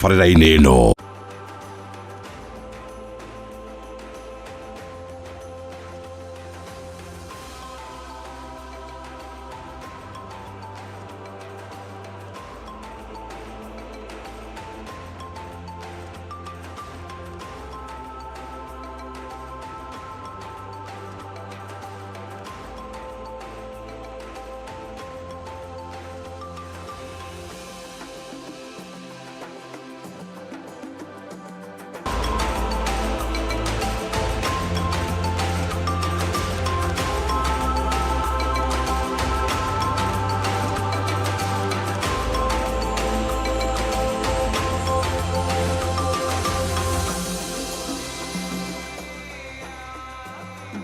Farira-inĩ ĩno.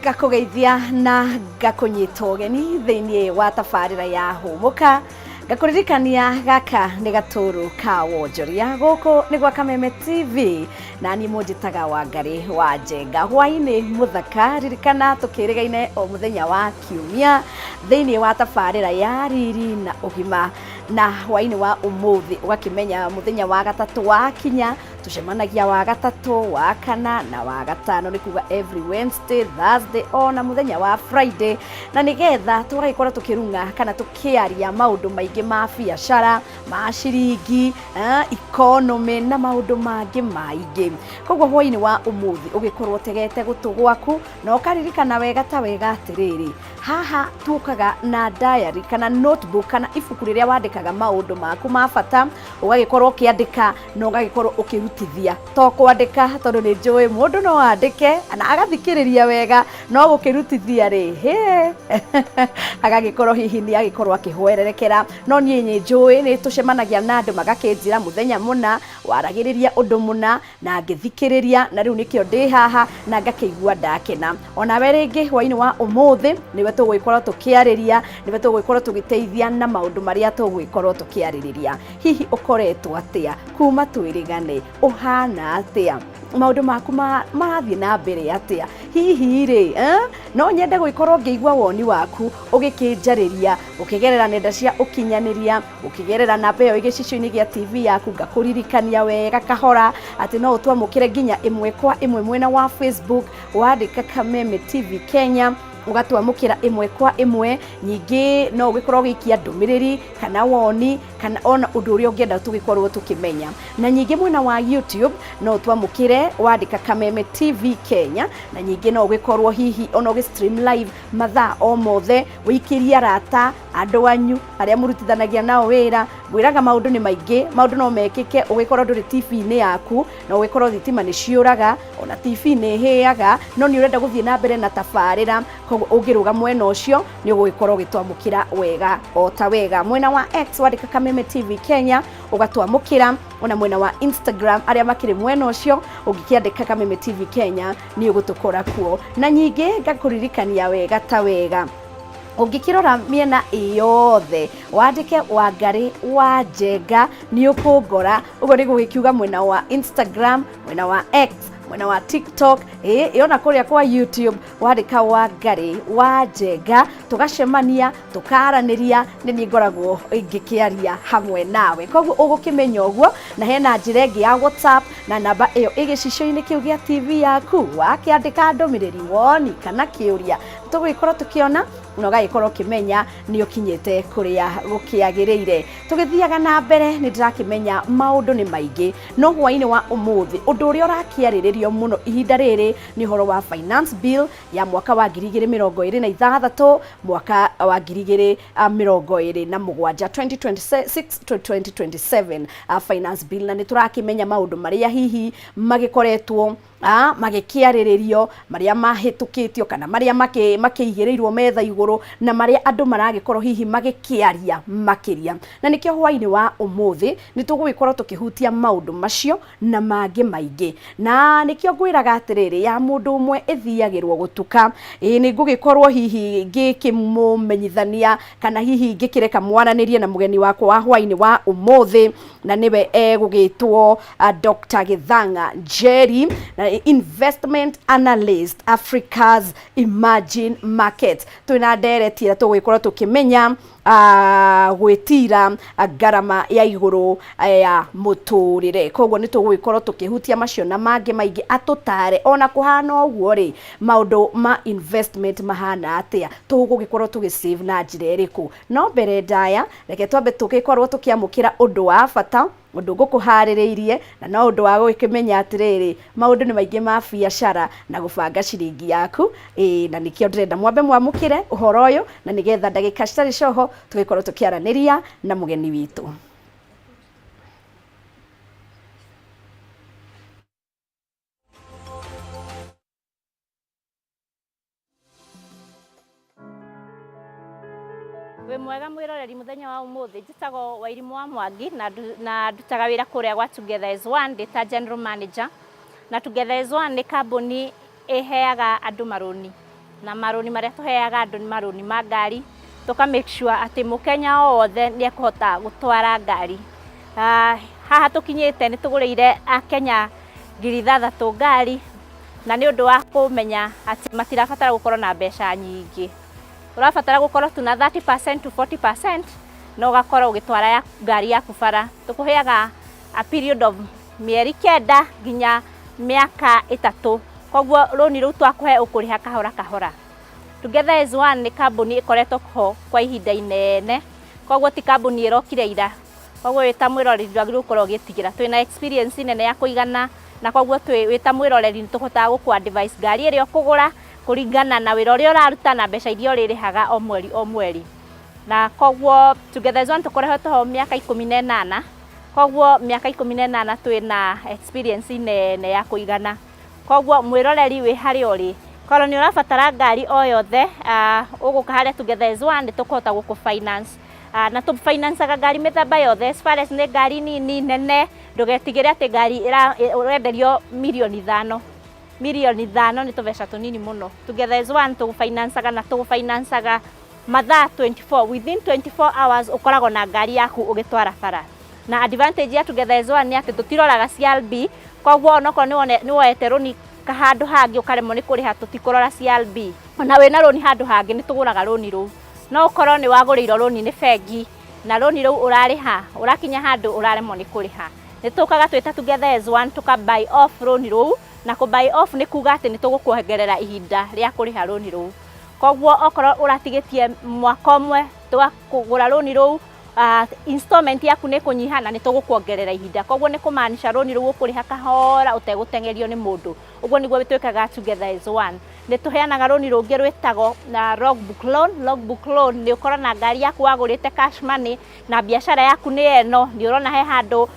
Gakugeithia na gakunyita ugeni thiini wa tabarira ya humuka gakuririkania gaka ni gaturu ka wonjoria guku ni gwa Kameme TV na ni munjitaga Wangari wa Njenga. Hwaini muthaka ririkana tukirigaine o muthenya wa kiumia thiini wa tabarira ya riri na ugima, na hwaini wa umuthi ugakimenya muthenya wa gatatu wa kinya tucemanagia wa gatatu wa kana na wa gatano ni kuga every Wednesday, Thursday ona muthenya wa Friday, na nigetha tugagikora tukirunga kana tukiaria maundu maingi ma biacara ma ciringi economy na maundu mangi maingi. Koguo hwaini wa umuthi ugikorwo tegete gutu gwaku na ukaririkana wega ta wega atiriri, haha tukaga na diary kana notebook kana ibuku riria wandikaga maundu maku ma bata, ugagikorwo ukiandika na ugagikorwo ukirutithia to kwandika tondu ni njui mundu no andike na agathikiriria wega no gukirutithia ri agagikorwo hihi ni agikorwo akihwererekera. No nie njui ni tucemanagia na andu magakinjira muthenya muna waragiriria undu muna na ngithikiriria, na riu nikio ndi haha na ngakigua ndakena. Ona we ringi hwaini wa umuthi niwe tugwikorwo tukiariria, niwe tugwikorwo tugiteithia na maundu maria tugwikorwo tukiaririria. Hihi ukoretwo atia kuma twirigane, uhana atia, maundu maku marathie na mbere atia hihi ri no nyende gwikorwo ngeigua woni waku ugikinjariria ukigerera nenda cia ukinyaniria, ukigerera namba iyo igicicio-ini gia TV yaku, ngakuririkania wega kahora ati no utwamukire nginya imwe kwa imwe mwena wa Facebook wandika Kameme TV Kenya, ugatwamukira imwe kwa imwe. Nyingi no ugikorwo gikia ndumiriri kana woni kana ona undu uria ungienda tugikorwo tukimenya. Na nyingi mwena wa YouTube no twamukire wandika Kameme TV Kenya, na nyingi no ugikorwo hihi ona ugistream live mathaa o mothe wikiria rata andu anyu aria murutithanagia nao wira. Gwiraga maundu ni maingi, maundu no mekike ugikorwo nduri TV-ini yaku na ugikorwo thitima ni ciuraga ona TV ni hiaga, no ni urenda guthie na mbere na tabarira, koguo ungiruga mwena ucio ni ugikorwo gitwamukira wega o ta wega. Mwena wa X wandika Kameme TV Kenya ugatwamukira, ona mwena wa Instagram aria makiri mwena ucio ungikiandika Kameme TV Kenya ni ugutukora kuo. Na nyingi ngakuririkania wega ta wega ungikirora miena iyothe wandike Wangari wa Njenga ni ukungora. Ugo ni gugikiuga mwena wa Instagram, mwena wa X, mwena wa TikTok, iona kuria kwa YouTube wandika Wangari wa Njenga, tugacemania tukaraniria, ni ngoragwo ingikiaria hamwe nawe. Koguo ugukimenya uguo, na hena njira ingi ya WhatsApp na namba iyo igicicio-ini kiu gia TV yaku, wakiandika ndumiriri woni kana kiuria tugikorwo tukiona no gagikorwo kimenya ni ukinyete kuria gukiagirire. Tugithiaga na mbere ni ndirakimenya maundu ni maingi, no hwaini wa umuthi undu uria urakiariririo muno ihinda riri ni horo wa finance bill ya mwaka wa 2026 mwaka wa 2027 2026 to 2027 finance bill, na ni turakimenya maundu maria hihi magikoretwo magikiariririo, maria mahitukitio kana maria makiigirirwo metha iguru, na maria andu maragikorwo hihi magikiaria makiria. Na nikio hwaini wa umuthi ni tugugikorwo tukihutia maundu macio na mangi maingi, na nikio ngwiraga atiriri ya mundu umwe ithiagirwo gutuka. Ni ngugikorwo hihi ngikimumenyithania kana hihi ngikireka mwananirie na mugeni wakwa wa hwaini wa umuthi, na niwe gugitwo Dr. Githanga Njeri, investment analyst Africa's emerging market. Twina ndereti ira tugikorwo tukimenya gwitira ngarama ya iguru ya muturire. Koguo ni tugwikorwo tukihutia macio na mangi maingi atutare ona kuhana uguo ri maundu ma investment mahana atia tugugikorwo tugisave na njira iriku. No mbere ndaya reke twambe tugikorwo tukiamukira undu wa bata undu ngukuhaririirie na no undu wa gwikimenya atiriri maundu ni maingi ma biacara na gubanga ciringi yaku na nikio ndirenda mwambe mwamukire uhoro uyu na nigetha ndagika citari coho tugikorwo tukiaraniria na mugeni witu. We mwega mwiroreri muthenya wa umuthi njitagwo Wairimu wa Mwangi na ndutaga wira kuria gwa Together as One ndita general manager na Together as One ni kambuni iheaga andu maroni na maroni maria tuheaga andu ni maroni ma ngari tuka make sure ati mukenya wothe ni ekũhota gutwara ngari. Haha tukinyite ni tuguriire akenya 6,000 ngari na ni undu wa kumenya ati matirabatara gukorwo na mbeca nyingi. Urabatara gukorwo tuna 30% to 40% no gakorwo ugitwara ngari yaku bara. Tukuheaga a period of mieri 9 nginya miaka 3. Koguo roni ru twakuhe ukuriha kahora kahora. Together as One ni kambuni ikoretwo ho kwa ihinda inene. Koguo ti kambuni irokire ira. Koguo wita mwiroreri ndwagirwo gukorwo ugitigira twina experience nene ya kuigana na koguo wita mwiroreri ni tuhotaga guku advice ngari iri okugura kuringana na wira uria uraruta na mbeca iria uririhaga o mweri. Na koguo Together as One tukoretwo ho miaka 18. Koguo miaka 18 twina experience nene ya kuigana. Koguo mwiroreri wi hari uri korwo ni urabatara ngari o yothe uguka haria Together as One tukuhota guku finance na tu finance ngari mithemba yothe as far as ni ngari nini nene ndugetigire ati ngari urenderio milioni 5 ni tubeca tunini muno. Together as One tu finance na tu finance mathaa 24 within 24 hours ukoragwo na ngari yaku ugitwara bara. Na advantage ya Together as One ni ati tutiroraga CLB. Koguo onokorwo ni woete roni kahandu hangi ukaremwo ni kuriha tutikorora CLB. Ona wina roni handu hangi ni tuguraga roni ru. No ukorwo ni waguriirwo roni ni bengi na roni ru urariha urakinya handu uraremwo ni kuriha. Ni tukaga twita Together as One tuka buy off roni ru na ku buy off ni kuga ati ni tugukuongerera ihinda ria kuriha roni ru. Koguo okorwo uratigitie mwaka umwe tukagura roni ru installment yaku ni kunyiha na ni tugukuongerera ihinda. Koguo ni kumaanisha roni ru ukuriha kahora utegutengerio ni mundu. Uguo niguo twikaga Together as One. Ni tuheanaga roni rungi rwitago na logbook loan. Logbook loan ni ukorwo na ngari yaku wagurite cash money na biashara yaku ni eno ni urona he handu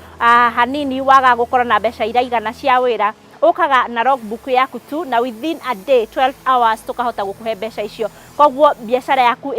hanini waga gukorwo na mbeca iraigana cia wira ukaga na logbook yaku tu na within a day 12 hours tukahota gukuhe mbeca icio. Koguo biashara yaku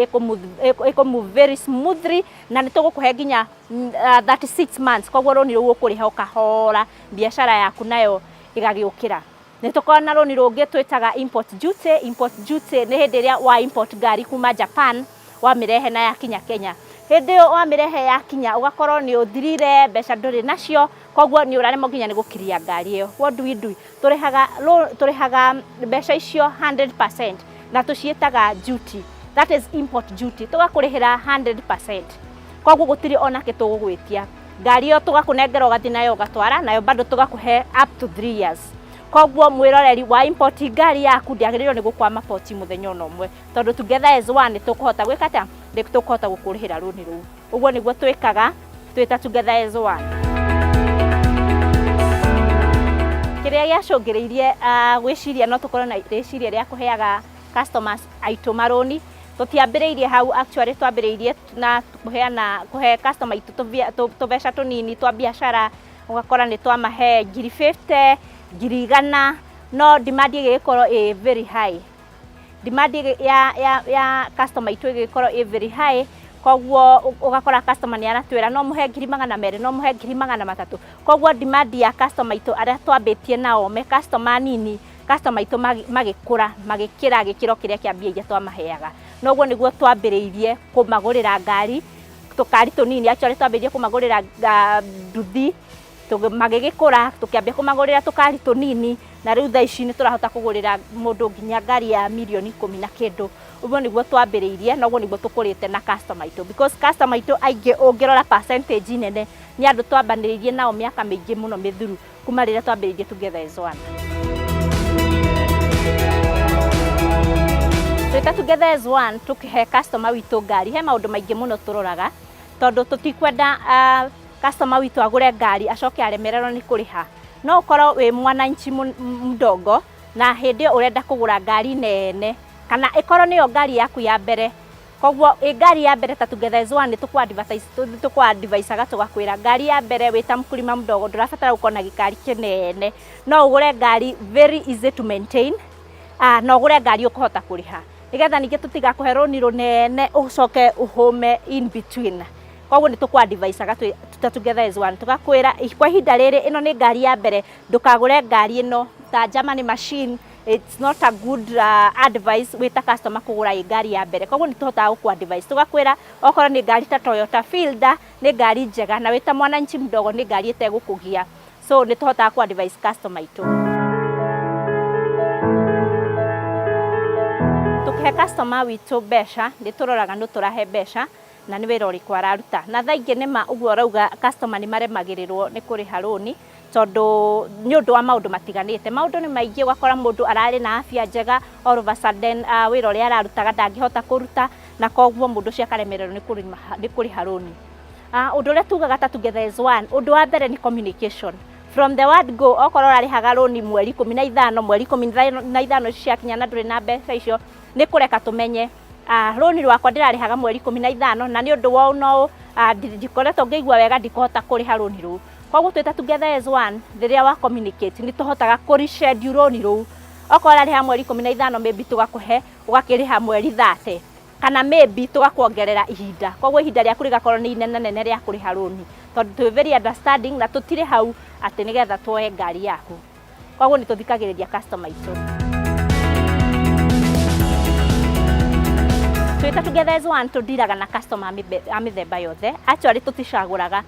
iko move very smoothly na ni tugukuhe nginya 36 months. Koguo roni ru ukuriha ukahora biashara yaku nayo igagiukira. Ni tukorwo na roni rungi twitaga import duty. Import duty ni hindi ria wa import ngari kuma Japan wa mirehe na yakinya Kenya. Hindi yo wa mirehe yakinya ugakorwo ni uthirire mbeca nduri nacio. Koguo ni uraremwo nginya ni gukiria ngari iyo. What do we do? Turihaga mbeca icio 100% na tucietaga duty. That is import duty. Tugakurihira 100%. Koguo gutiri ona ke tugugwitia. Ngari iyo tugakunengera ugathi nayo ugatwara nayo bado tugakuhe up to 3 years. Koguo mwiroreri wa import ngari yaku ndiagiririo ni gukwama poti muthenya ono mwe tondu Together as One tukuhota gwikata ndi tukuhota gukurihira roni ru. Uguo niguo twikaga twita Together as One. Kiria giacungiriirie gwiciria no tukorwo na riciria ria kuheaga customers aitu maroni. Tutiambiriirie hau actually twambiriirie na kuhe customer itu tubeca tunini twa biashara ugakora ni twamahe 50,000 100,000 no demand igikorwo very high. Demand ya customer itu igikorwo very high. Koguo ugakora customer ni aratwira no muhe 200,000 no muhe 300,000. Koguo demand ya customer itu aria twambitie nao me customer nini customer itu magikura magikira gikiro kiria kiambia iria twamaheaga. Noguo niguo twambiriirie kumagurira ngari tukari tunini actually twambirie kumagurira nduthi magigikura tukiambia kumagurira tukari tunini na riu thaa ici ni turahota kugurira mundu nginya ngari ya milioni 10 na kindu. Uguo niguo twambiriirie na uguo niguo tukurite na customer itu, because customer itu aingi ungirora percentage nene ni andu twambaniriirie nao miaka mingi muno mithuru kuma riria twambiriirie Together as One. Twita Together as One tukihe customer witu ngari, he maundu maingi muno turoraga tondu tutikwenda customer witu agure ngari acoke aremererwo ni kuriha. No ukorwo wi mwananchi mdogo na hindi urenda kugura ngari nene kana ikorwo niyo ngari yaku ya mbere, koguo ngari ya mbere ta Together as One tukwa-advise tugakwira ngari ya mbere wita mkulima mdogo ndurabatara gukorwo na gikari kinene, no ugure ngari very easy to maintain, no ugure ngari ukuhota kuriha nigetha ningi tutigakuhe roni runene ucoke uhume in between. Koguo ni tukwa-advise ta Together as One tugakwira kwa ihinda riri ino ni ngari ya mbere, ndukagure ngari ino ta German machine. It's not a good advice wita customer kugura ngari ya mbere. Koguo ni tuhotaga ku-advise tugakwira okorwo ni ngari ta Toyota Fielder ni ngari njega, na wita mwananchi mdogo ni ngari itegukugia, so ni tuhotaga ku-advise customer itu. Tukihe customer witu besha ni turoraga no turahe besha na ni wira uriku araruta, na thaa ingi nima uguo rauga customer ni maremagirirwo ni kuriha roni tondu ni undu wa maundu matiganite. Maundu ni maingi, ugakora mundu arari na afya njega, all of a sudden wira uria ararutaga ndangihota kuruta, na koguo mundu cia karemererwo ni kuriha roni. Undu uria tugaga ta Together as One, undu wa mbere ni communication from the word go. Okorwo urarihaga roni mweri 15, mweri 15 ciakinya na nduri na mbeca icio, ni kureka tumenye roni rwakwa ndirarihaga mweri 15 na ni undu wa no ndikoretwo ngĩigua wega ndikuhota kuriha roni ru. Koguo twita Together as One riria wa communicate ni tuhotaga reschedule roni ru. Okorwo urariha mweri 15 maybe tugakuhe ugakiriha mweri 30, kana maybe tugakuongerera ihinda. Koguo ihinda riaku rigakorwo ni inene ria kuriha roni tondu twi very understanding na tutire hau ati nigetha tuoe ngari yaku. Koguo ni tuthikagiriria customer itu. Twita Together as One tudiraga na customer a mithemba yothe. Actually tuticaguraga,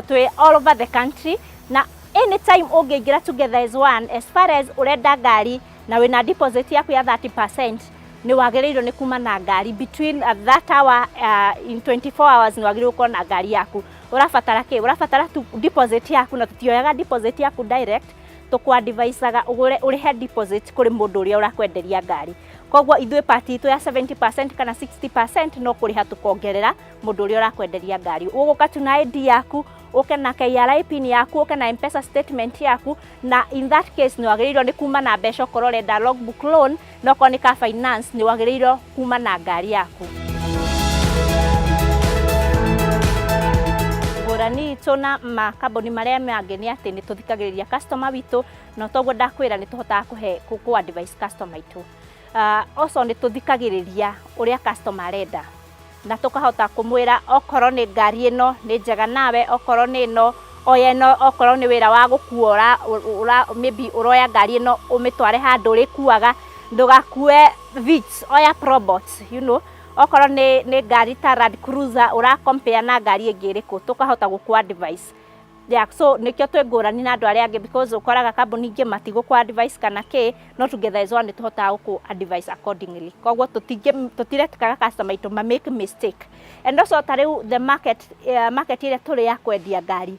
twi all over the country, na anytime ungiingira Together as One, as far as urenda ngari na wina deposit yaku ya 30%, ni wagirirwo ni kuma na ngari between that hour in 24 hours, ni wagirirwo kuona na ngari yaku. Urabatara ki? Urabatara deposit yaku, na tutioyaga deposit yaku direct, tukwa-advisaga urihe deposit kuri mundu uria urakwenderia ngari. Koguo ithuĩ part itu ya 70% kana 60% no kuriha tukongerera mundu uria urakwenderia ngari. Uguka tu na ID yaku, uke na KRA pin yaku, uke na M-Pesa statement yaku, na in that case ni wagirirwo ni kuma na mbeca okorwo urenda logbook loan, na okorwo ni ka finance ni wagirirwo kuma na ngari yaku. Ngũrani itu na makambuni maria mangĩ ni ati ni tuthikagiriria customer witu, no toguo ndakwira ni tuhotaga ku-advise customer itu. Also ni tuthikagiriria uria customer arenda, na tukahota kumwira okorwo ni ngari ino ni njega nawe, okorwo ni ino oyeno, okorwo ni wira wa gukuora maybe uroya ngari ino umitware handu urikuaga, ndugakue Vitz, oya Probox, you know. Okorwo ni ngari ta Land Cruiser ura compare na ngari ingi iriku, tukahota guku-advise. Yeah, so nikio twi ngũrani na andu aria angi, because ukoraga kambuni ingi matigũku-advise kana ki, no Together as One tuhotaga guku-advise accordingly. Koguo tutiretikaga customer itu ma make mistake. And also tariu the market iria turi ya kwendia ngari,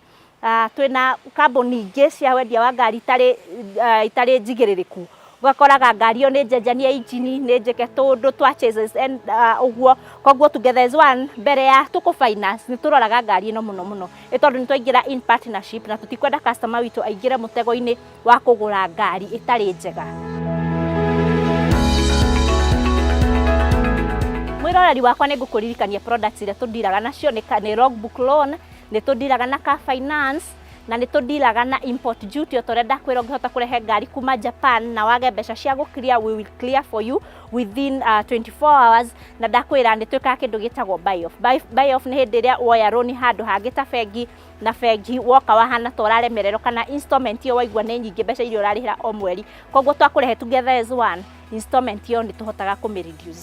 twina kambuni ingi cia wendia wa ngari itari njigiririku. Ugakoraga ngari iyo ni njenjanie engine, ni njeke tundu twa chases and uguo. Koguo Together as One mbere ya tuku finance ni turoraga ngari ino muno tondu ni twaingira in partnership, na tutikwenda customer witu aingire mutego-ini wa kugura ngari itari njega. Mwiroreri wakwa ni ngukuririkania products iria tudiraga nacio ni logbook loan, ni tudiraga na car finance, na ni tudiraga na import duty. Otorenda kwira ngihota kurehe ngari kuma Japan na wage mbeca cia clear, we will clear for you within 24 hours. Na ndakwira ni twikaga kindu gitagwo buy off. Buy off ni hindi iria woya roni handu hangi ta bengi, na bengi woka wahana ta uraremererwo, kana installment iyo waigua ni nyingi mbeca iria urarihira o mweri. Koguo twakurehe Together as One, installment iyo ni tuhotaga kumireduce.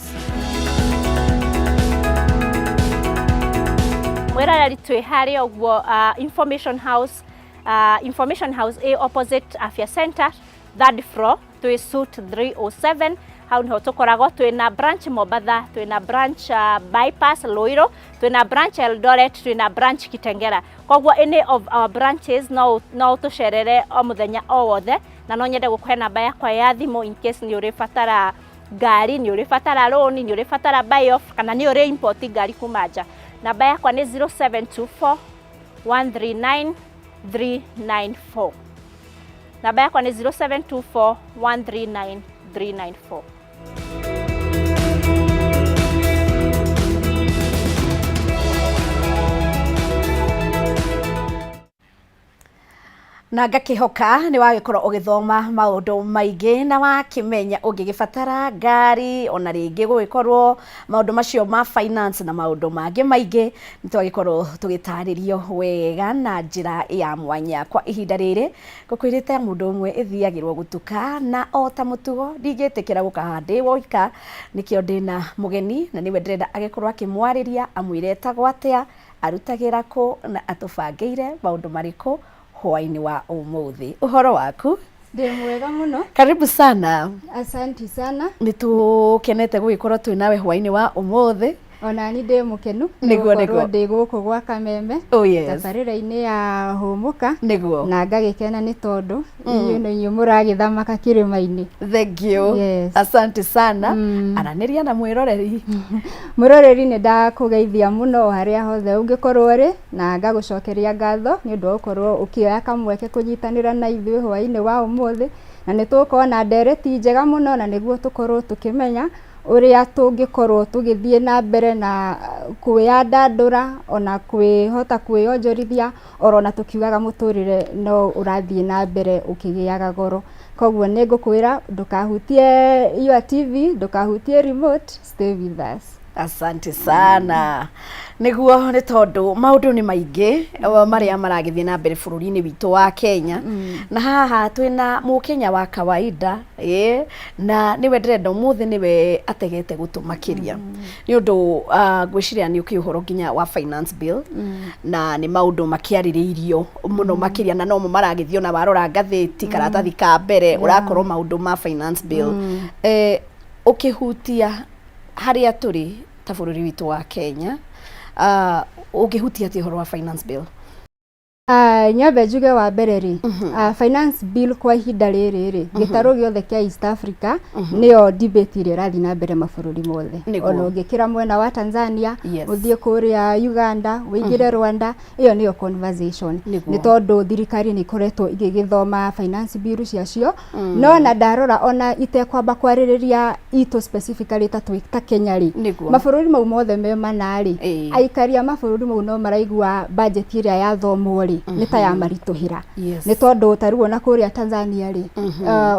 Mwiroreri twi hari oguo information house Information House A opposite Afya Center, third floor, twi suite 307. Hau niho tukoragwo twina branch Mobatha, twina branch Bypass Loiro, twina branch Eldoret, twina branch Kitengera. Koguo any of our branches no tucerere o muthenya o wothe, na no nyende gukhe namba yakwa ya thimu in case ni uribatara ngari, ni uribatara loan, ni uribatara buy off, kana ni uri import ngari kuma nja. Namba yakwa ni 0724 139 394. Namba yakwa ni 0724 139 394. Na ngakihoka ni wagikorwo ugithoma maundu maingi na wakimenya ungigibatara ngari ona ringi gugikorwo maundu macio ma finance na maundu mangi maingi nitwagikorwo tugitaririo wega na njira ya mwanya. Kwa ihinda riri ngukwirite mundu umwe ithiagirwo gutuka na ota mutugo ndigitikira gukahandi woika nikio ndina mugeni na niwe ndirenda agikorwo akimwariria amwire etagwo atia, arutagira ku na atubangeire maundu mariku hwaini wa umuthi. Uhoro waku? Ndi mwega muno. Karibu sana. Asanti sana. Nitukenete gugikorwo twi nawe hwaini wa umuthi. Ona ni ndi mukenu. Niguo ndi guku gwa Kameme. Oh yes. Tabarira-ini ya humuka. Niguo. Na ngagikena ni tondu inyu muragithamaka kirima-ini. Thank you. Yes. Asante sana. Araniria na mwiroreri. Mwiroreri ni ndakugeithia muno haria hothe ungikorwo ri na ngagucokeria ngatho ni undu ukorwo ukioya kamweke kunyitanira na ithuĩ hwaini wa umuthi, na ni tukorwo na ndereti njega muno na niguo tukorwo tukimenya uria tungikorwo tugithie na mbere na kwiyandandura ona kwihota kwionjorithia orona tukiugaga muturire no urathie na mbere ukigiaga goro. Koguo ni ngukwira ndukahutie your TV, ndukahutie remote, stay with us. Asante sana. Niguo ni tondu maundu ni maingi maria maragithie na mbere bururi-ini witu wa Kenya. Na haha twina mukenya wa kawaida na niwe ndirenda umuthi niwe ategete gutumakiria ni undu gwiciria ni ukihoro nginya wa finance bill na ni maundu makiaririirio muno makiria na no mo maragithio na warora ngatheti karatathi ka mbere urakorwo maundu ma finance bill ukihutia haria turi ta bururi witu wa Kenya ukihutia ati horo wa finance bill. Nyambe njuge wa mbere ri finance bill kwa ihinda riri gitaro giothe kia East Africa niyo debate ire rathi na mbere mabururi mothe. Ona ungikira mwena wa Tanzania, uthie kuria Uganda, wingire Rwanda, iyo niyo conversation. Ni tondu thirikari ni koretwo igigithoma finance bill ciacio, no na ndarora ona itekwamba kwaririria ito specifically ta Kenya ri mabururi mau mothe me manari aikaria mabururi mau no maraigua budget iria yathomwo ri nita ya marituhira. Ni tondu taruo na kuria Tanzania ri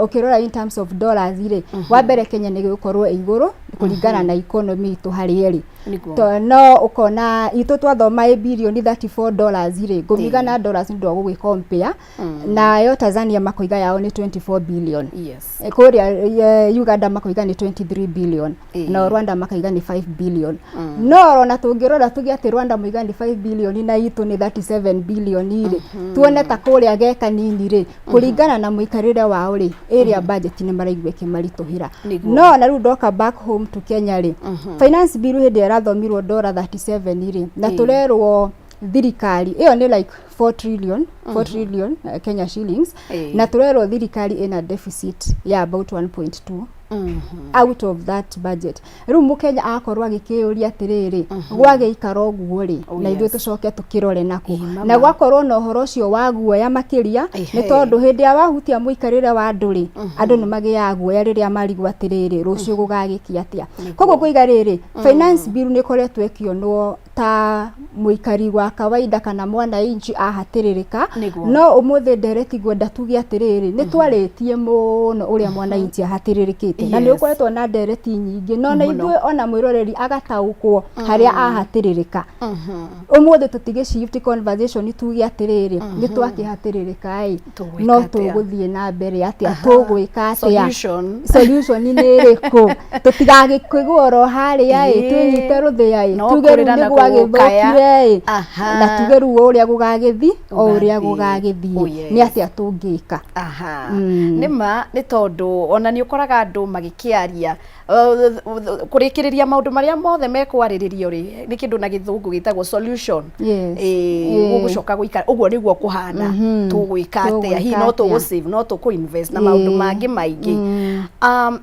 ukirora in terms of dollars ri wa mbere Kenya ni gukorwo iguru kuringana na economy itu hari ri to no ukona itu twathoma billion $34 ri ngumigana dollars ndo gugwi compare na yo Tanzania makoiga yao ni 24 billion. Kuria Uganda makoiga ni 23 billion na Rwanda makoiga ni 5 billion. No rona tungirora tugi ati Rwanda moiga ni 5 billion na itu ni 37 billion ri tuone ta kuria geka nini ri kuringana na muikarire wao ri area budget ni maraigwe kimarituhira. No na ru ndoka back home to Kenya ri finance bill hindi yarathomirwo $37 ri na turerwo thirikari iyo ni like 4 trillion Kenya shillings na turerwo thirikari ina deficit ya about 1.2 out of that budget. Riu mukenya akorwa gikiuria atiriri gwage ikaro guo ri na ithuĩ tucoke tukirore naku na gwakorwo no horo cio wa guoya makiria ni tondu hindi ya wahutia muikarire wa andu ri andu ni magiya guoya riria marigwa atiriri rucio gugagikia atia. Koguo kuiga riri finance bill ni koretwo ikionwo ta muikari wa kawaida kana mwana inchi ahatiririka, no umuthi ndereti gwenda tuge atiriri ni twaritie muno uria mwana inchi ahatiririkite na ni ukoretwo na ndereti nyingi no na ithuĩ ona mwiroreri agataukwo haria ahatiririka. Umuthi tutige shift conversation tuge atiriri ni twakihatiririka no tuguthie na mbere atia tugwika atia solution ni riku tutigagikigwo ro haria twinyite ruthia tuge ru ni gwagithukire na tuge ru uria gugagithie gugithi o uria gugagithie ni atia tungika. Aha. Nima ni tondu ona ni ukoraga andu magikiaria kurikiriria maundu maria mothe mekwaririo ri ni kindu na githungu gitagwo solution. Gugucoka guikara uguo niguo kuhana tugwika atia hi no tugu save no tugu invest na maundu mangi maingi.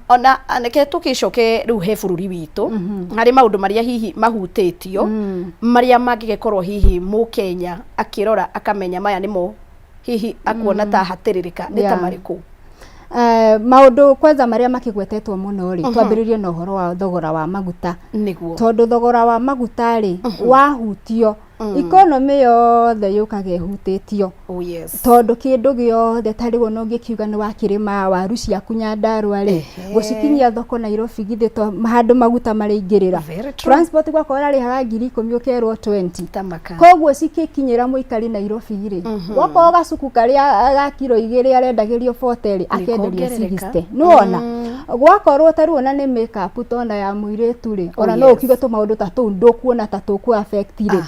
Ona aneke tukicoke riu he bururi witu hari maundu maria hihi mahutitio maria mangigekorwo hihi Mukenya akirora akamenya maya nimo hihi akuona ta hatiririka ni ta mariku. Maundu kwanza maria makigwetetwo muno ri twambiririe na uhoro wa thogora wa maguta niguo tondu thogora wa maguta ri wahutio economy yothe yukaga ihutitio. Tondu kindu giothe tariwo no ngikiuga ni wakirima waru ciaku Nyandarua ri gucikinyia thoko Nairobi githito handu maguta maringirira transport gwakora ri haga 10,000 ukerwo 20 koguo cikikinyira muikari Nairobi ri gwako gacuku karia ga kilo 2 arendagirio 40 akenderio 60 nuona gwakorwo tariwo na ni makeup tona ya muiritu ri ona no ukiuga tu maundu ta tu ndukuona ta tuku affect ri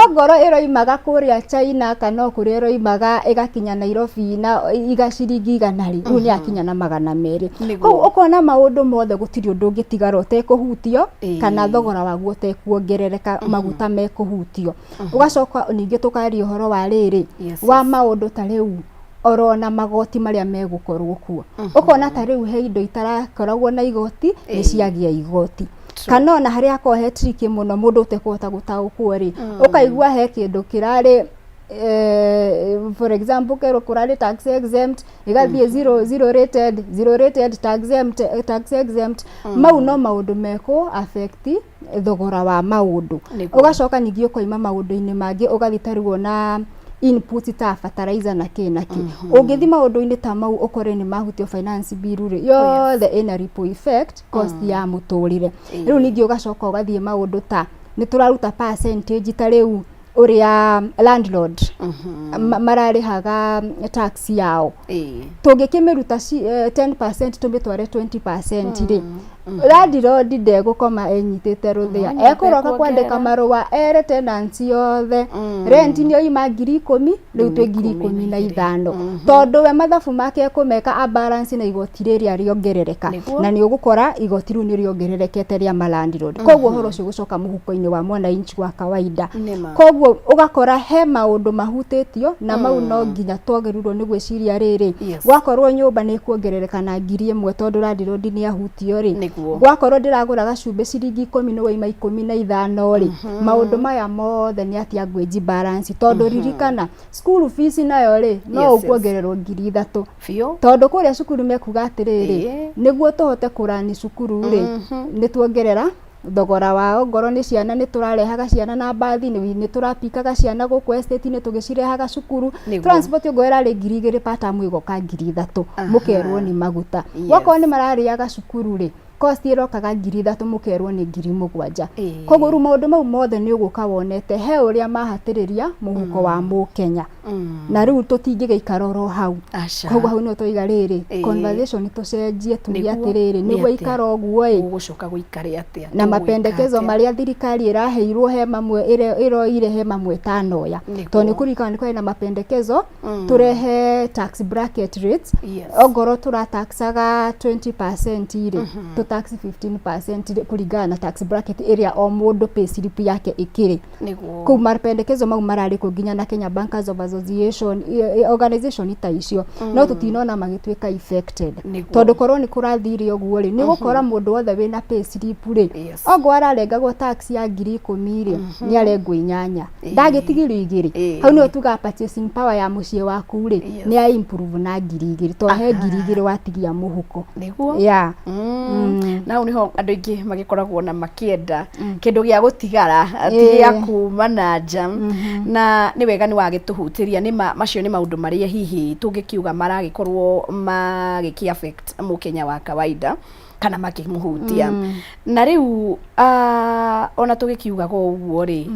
ogoro iroimaga kuria China kana kuria iroimaga igakinya Nairobi na igaciringi ganari riu ni akinya na 200 kou ukona maundu mothe gutiri undu ungitigara utekuhutio kana thogora waguo utekuongerereka maguta mekuhutio ugacoka ningi tukari uhoro wa riri wa maundu ta riu orona magoti maria megukorwo kuo ukona ta riu he indo itarakoragwo na igoti ni ciagia igoti kana ona haria akohe tricky muno mundu utekota gutaukwo ri ukaigua he kindu kirari for example kero kurari tax exempt igathie zero rated tax exempt mau no maundu meko affect thogora wa maundu ugacoka ningi ukoima maundu-ini mangi ugathitariwo na input ta fertilizer na kinaki ungithi maundu-ini ta mau ukore ni mahutio finance bill ri yothe ina ripple effect cost ya muturire riu ningi ugacoka ugathie maundu ta ni turaruta percentage ta riu uria landlord mararihaga tax yao tungikimiruta 10% tumitware 20% ri landlord ndegukoma enyitite ruthia ekuroka kwandika marua ere tenants yothe rent ni oima 10,000 riu twi 15,000 tondu we mathabu make ekumeka a balance na igoti riria riongerereka na ni ugukora igoti riu ni riongererekete ria landlord koguo horo cio gucoka muhuko-ini wa mwananchi wa kawaida koguo ugakora he maundu mahutitio na mau no nginya twagerirwo ni gwiciria riri gwakorwo nyumba ni kuongerereka na 1,000 tondu landlord ni ahutio ri gwakorwo ndiragura gacumbi ciringi 10 no waima 15 ri maundu maya mothe ni atia ngwenji balance tondu ririkana school fees nayo ri no ukuongererwo 3,000 fio tondu kuria cukuru mekuga atiriri niguo tuhote kurani cukuru ri ni tuongerera thogora wao ngoro ni ciana ni turarehaga ciana na bathi ni turapikaga ciana guku estate ni tugicirehaga cukuru transport ngoera ri 2,000 pata mwigo ka 3,000 mukerwo ni maguta wako ni marariaga cukuru ri cost irokaga 3,000 mukerwo ni 7,000 koguo ru maundu mau mothe ni uguka wonete he uria mahatiriria muhuko wa Mukenya na riu tutingigeikara ro hau koguo hau no toiga riri conversation tucenjie tuge atiriri ni gweikara oguo ugucoka guikare atia na mapendekezo maria thirikari iraheirwo he mamwe iroire he mamwe tanoya to ni kurikana ni kwina mapendekezo turehe tax bracket rates ogoro turataxaga 20% ire tax 15% kulingana na tax bracket area o mundu pay slip yake ikiri ku mapendekezo mau marari kuginya na Kenya Bankers of Association organization ita icio no tutinona magitweka affected tondu korwo ni kurathire oguo ri ni gukora mundu wothe wina pay slip ri ogo ararengagwo tax ya 10,000 ri ni arengwo 8 ndagitigirio 2 hau no tuga purchasing power ya mucie waku ri ni ya improve na 2,000 to he 2,000 watigia muhuko ya na uniho andu ingi magikoragwo na makienda kindu gia gutigara atigia kuma na jam na ni wega ni wagituhutiria ni macio ni maundu maria hihi tungikiuga maragikorwo magiki affect Mukenya wa kawaida kana makimuhutia na riu ona tugikiugaga uguo ri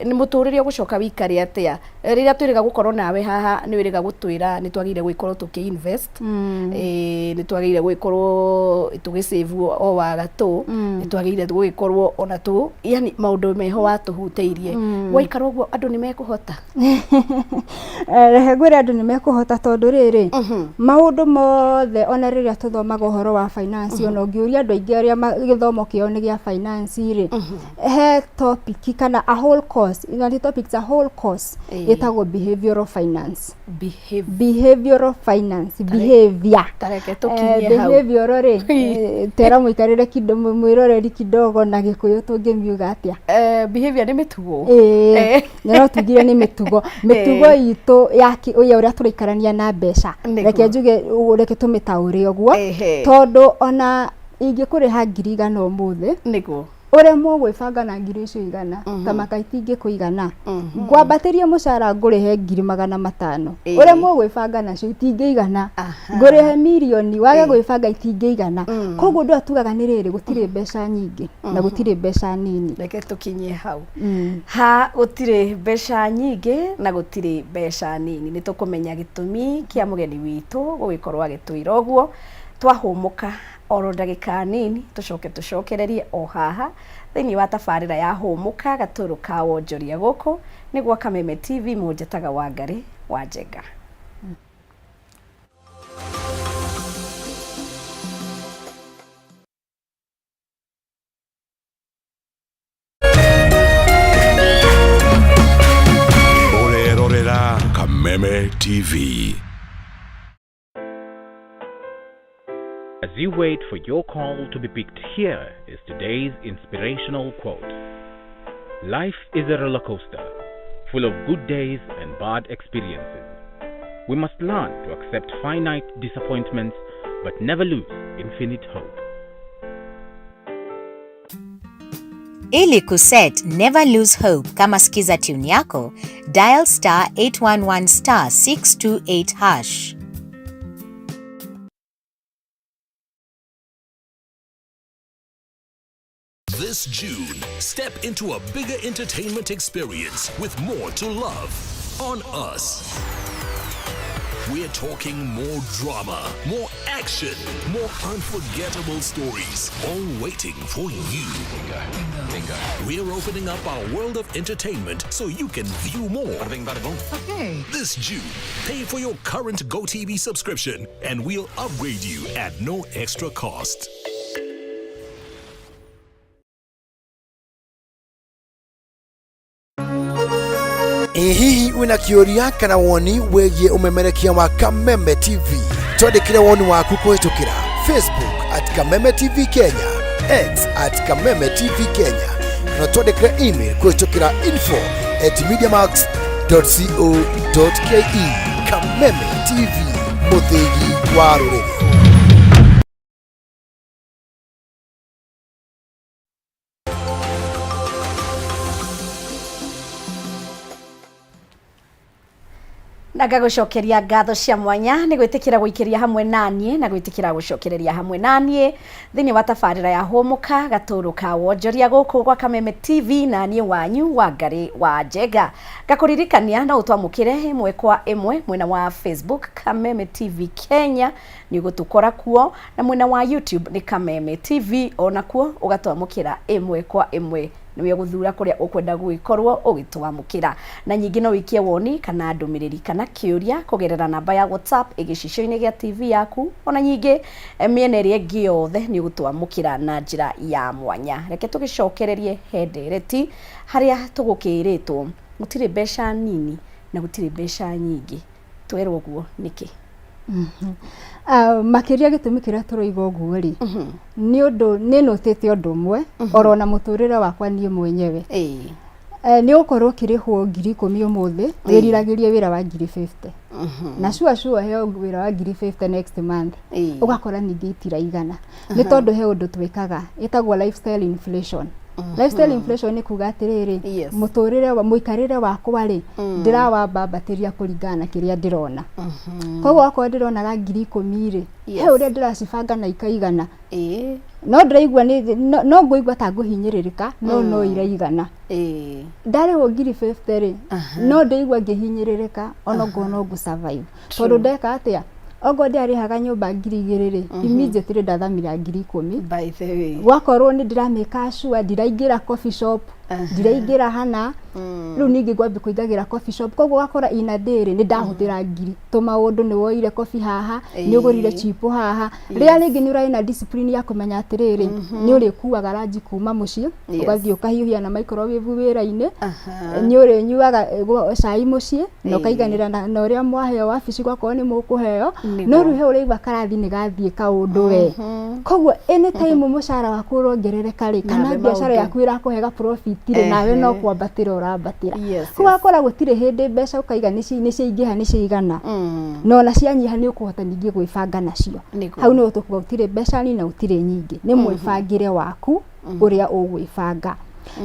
ni muturire gucoka wikari atia riria twiriga gukorwo nawe haha ni wiriga gutwira ni twagire gwikorwo tuki-invest ni twagire gwikorwo tugisave o wagatu ni twagire gwikorwo ona tu yani maundu meho watuhuteirie waikara uguo andu ni mekuhota gwira andu ni mekuhota tondu riri maundu mothe ona riria tuthomaga uhoro wa finance ona ngiuria andu aingi aria githomo kiao ni gia finance ri he topic kana a whole course ina topics a whole course etagwo behavioral finance behavioral finance behavior tareke tukinye hau behavioral ri tera muikarire kidogo mwiroreri kidogo na gikuyu tungimiuga atia behavior ni mitugo no tugire ni mitugo itu yaki uria turaikarania na mbeca reke njuge reke tumitaure uguo tondu ona ingikuriha ngiri igana umuthi niguo ure mugwibanga na ngiri icio igana ta makaitingi kuigana ngwambatirie mucara ngurihe ngiri 500 ure mugwibanga nacio itingiigana ngurihe milioni wage gwibanga itingiigana koguo ndu atugaga ni riri gutire mbeca nyingi na gutire mbeca nini reke tukinye hau ha gutire mbeca nyingi na gutire mbeca nini ni tukumenya gitumi kia mugeni witu gugikorwa agitwira uguo twahumuka oro ndagika nini tucokererie o haha thini wa tabarira ya humuka gaturu ka wonjoria guku niguo Kameme TV munjetaga Wangari wa Njenga. Orerorera Kameme TV. As you wait for your call to be picked, here is today's inspirational quote. Life is a roller coaster, full of good days and bad experiences. We must learn to accept finite disappointments, but never lose infinite hope. Ili kuset never lose hope kama skiza tune yako, dial *811 *628#. This June, step into a bigger entertainment experience with more to love on Us. We're talking more drama, more action, more unforgettable stories, all waiting for you. Bingo. We're opening up our world of entertainment so you can view more. Okay. This June, pay for your current GoTV subscription and we'll upgrade you at no extra cost. Hihi wina kioria kana woni wegie umemerekia wa Kameme TV. Twandikire woni waku kuhitukira Facebook @Kameme TV Kenya, X @Kameme TV Kenya. Na twandikire email kuhitukira info@mediamax.co.ke. Kameme TV, muthigi wa ruriri. Nagagucokeria ngatho cia mwanya ni gwitikira guikiria hamwe nanie na gwitikira gucokereria hamwe nanie thini wa tabarira ya humuka gaturu ka wonjoria guku gwa Kameme TV na nie wanyu Wangari wa Njenga. Gakuririkania na utwamukire imwe kwa imwe mwena wa Facebook Kameme TV Kenya ni gutukora kuo na mwena wa YouTube ni Kameme TV ona kuo ugatwamukira imwe kwa imwe niwe guthura kuria ukwenda guikorwo ugitwamukira na nyingi no wikie woni kana ndumiriri kana kiuria kugerera namba ya WhatsApp igicicio-ini gia TV yaku ona nyingi miena iri ingi yothe ni gutwamukira na njira ya mwanya. Reke tugicokererie hendereti haria tugukiritwo gutire mbeca nini na gutire mbeca nyingi twerwo guo niki makiria gitumi kiria turoiga uguo ri ni undu ni notete undu umwe orona muturire wakwa nie mwenyewe ni ukorwo kirihwo 10,000 umuthi wiriragirie wira wa 50 na shua he wira wa 50 next month ugakora ningi itira igana ni tondu he undu twikaga itagwo lifestyle inflation Lifestyle inflation ni kuga atiriri muturire wa muikarire wakwa ri ndirawambambatĩria kũringana na kĩrĩa ndĩrona. Koguo akorwo ndĩronaga 10,000 ri he ũrĩa ndĩracibanga na ikaigana no ndĩraigua no ngũigua ta ngũhinyĩrĩrĩka no iraigana. Ndarĩhwo 50,000 ri no ndĩigua ngĩhinyĩrĩrĩka ona ngona ngũ survive tondũ ndeka atĩa ogo ndiarĩhaga nyũmba 2,000 ri immediately ndathamira 10,000 by the way wakorwo ni ndirameka sure ndiraingĩra coffee shop ndiraingĩra hana rĩu ningĩ ngwambia kũingagĩra coffee shop koguo wakora ina day ni ndahũthĩra 1,000 tũmaũndũ nĩ woire coffee haha nĩ ũgũrire chipo haha rĩrĩa rĩngĩ nĩ ũrĩ na discipline ya kũmenya atĩrĩrĩ nĩ ũrĩ kuaga ranji kuma mũciĩ ũgathiĩ ũkahiũhia na microwave wĩra-inĩ nĩ ũrĩ nyuaga cai mũciĩ na ũkaiganĩra na ũrĩa mwaheo wabici gwakorwo nĩ mũkũheo no rĩu he ũrĩigua karathi nĩ gathiĩ kaũndũ we koguo anytime mũcara waku ũrongerereka rĩ kana biacara yaku ĩrakũhega profit rĩ nawe no kwambatĩra ũrambatĩra koguo wakora gũtirĩ hĩndĩ mbeca ũkaiga nĩ ciaingĩha nĩ ciaigana no ona cianyiha nĩ ũkũhota ningĩ gwĩbanga nacio hau nĩ ũtũkuga gũtirĩ mbeca nini na gũtirĩ nyingĩ nĩ mwĩbangĩre waku ũrĩa ũgwĩbanga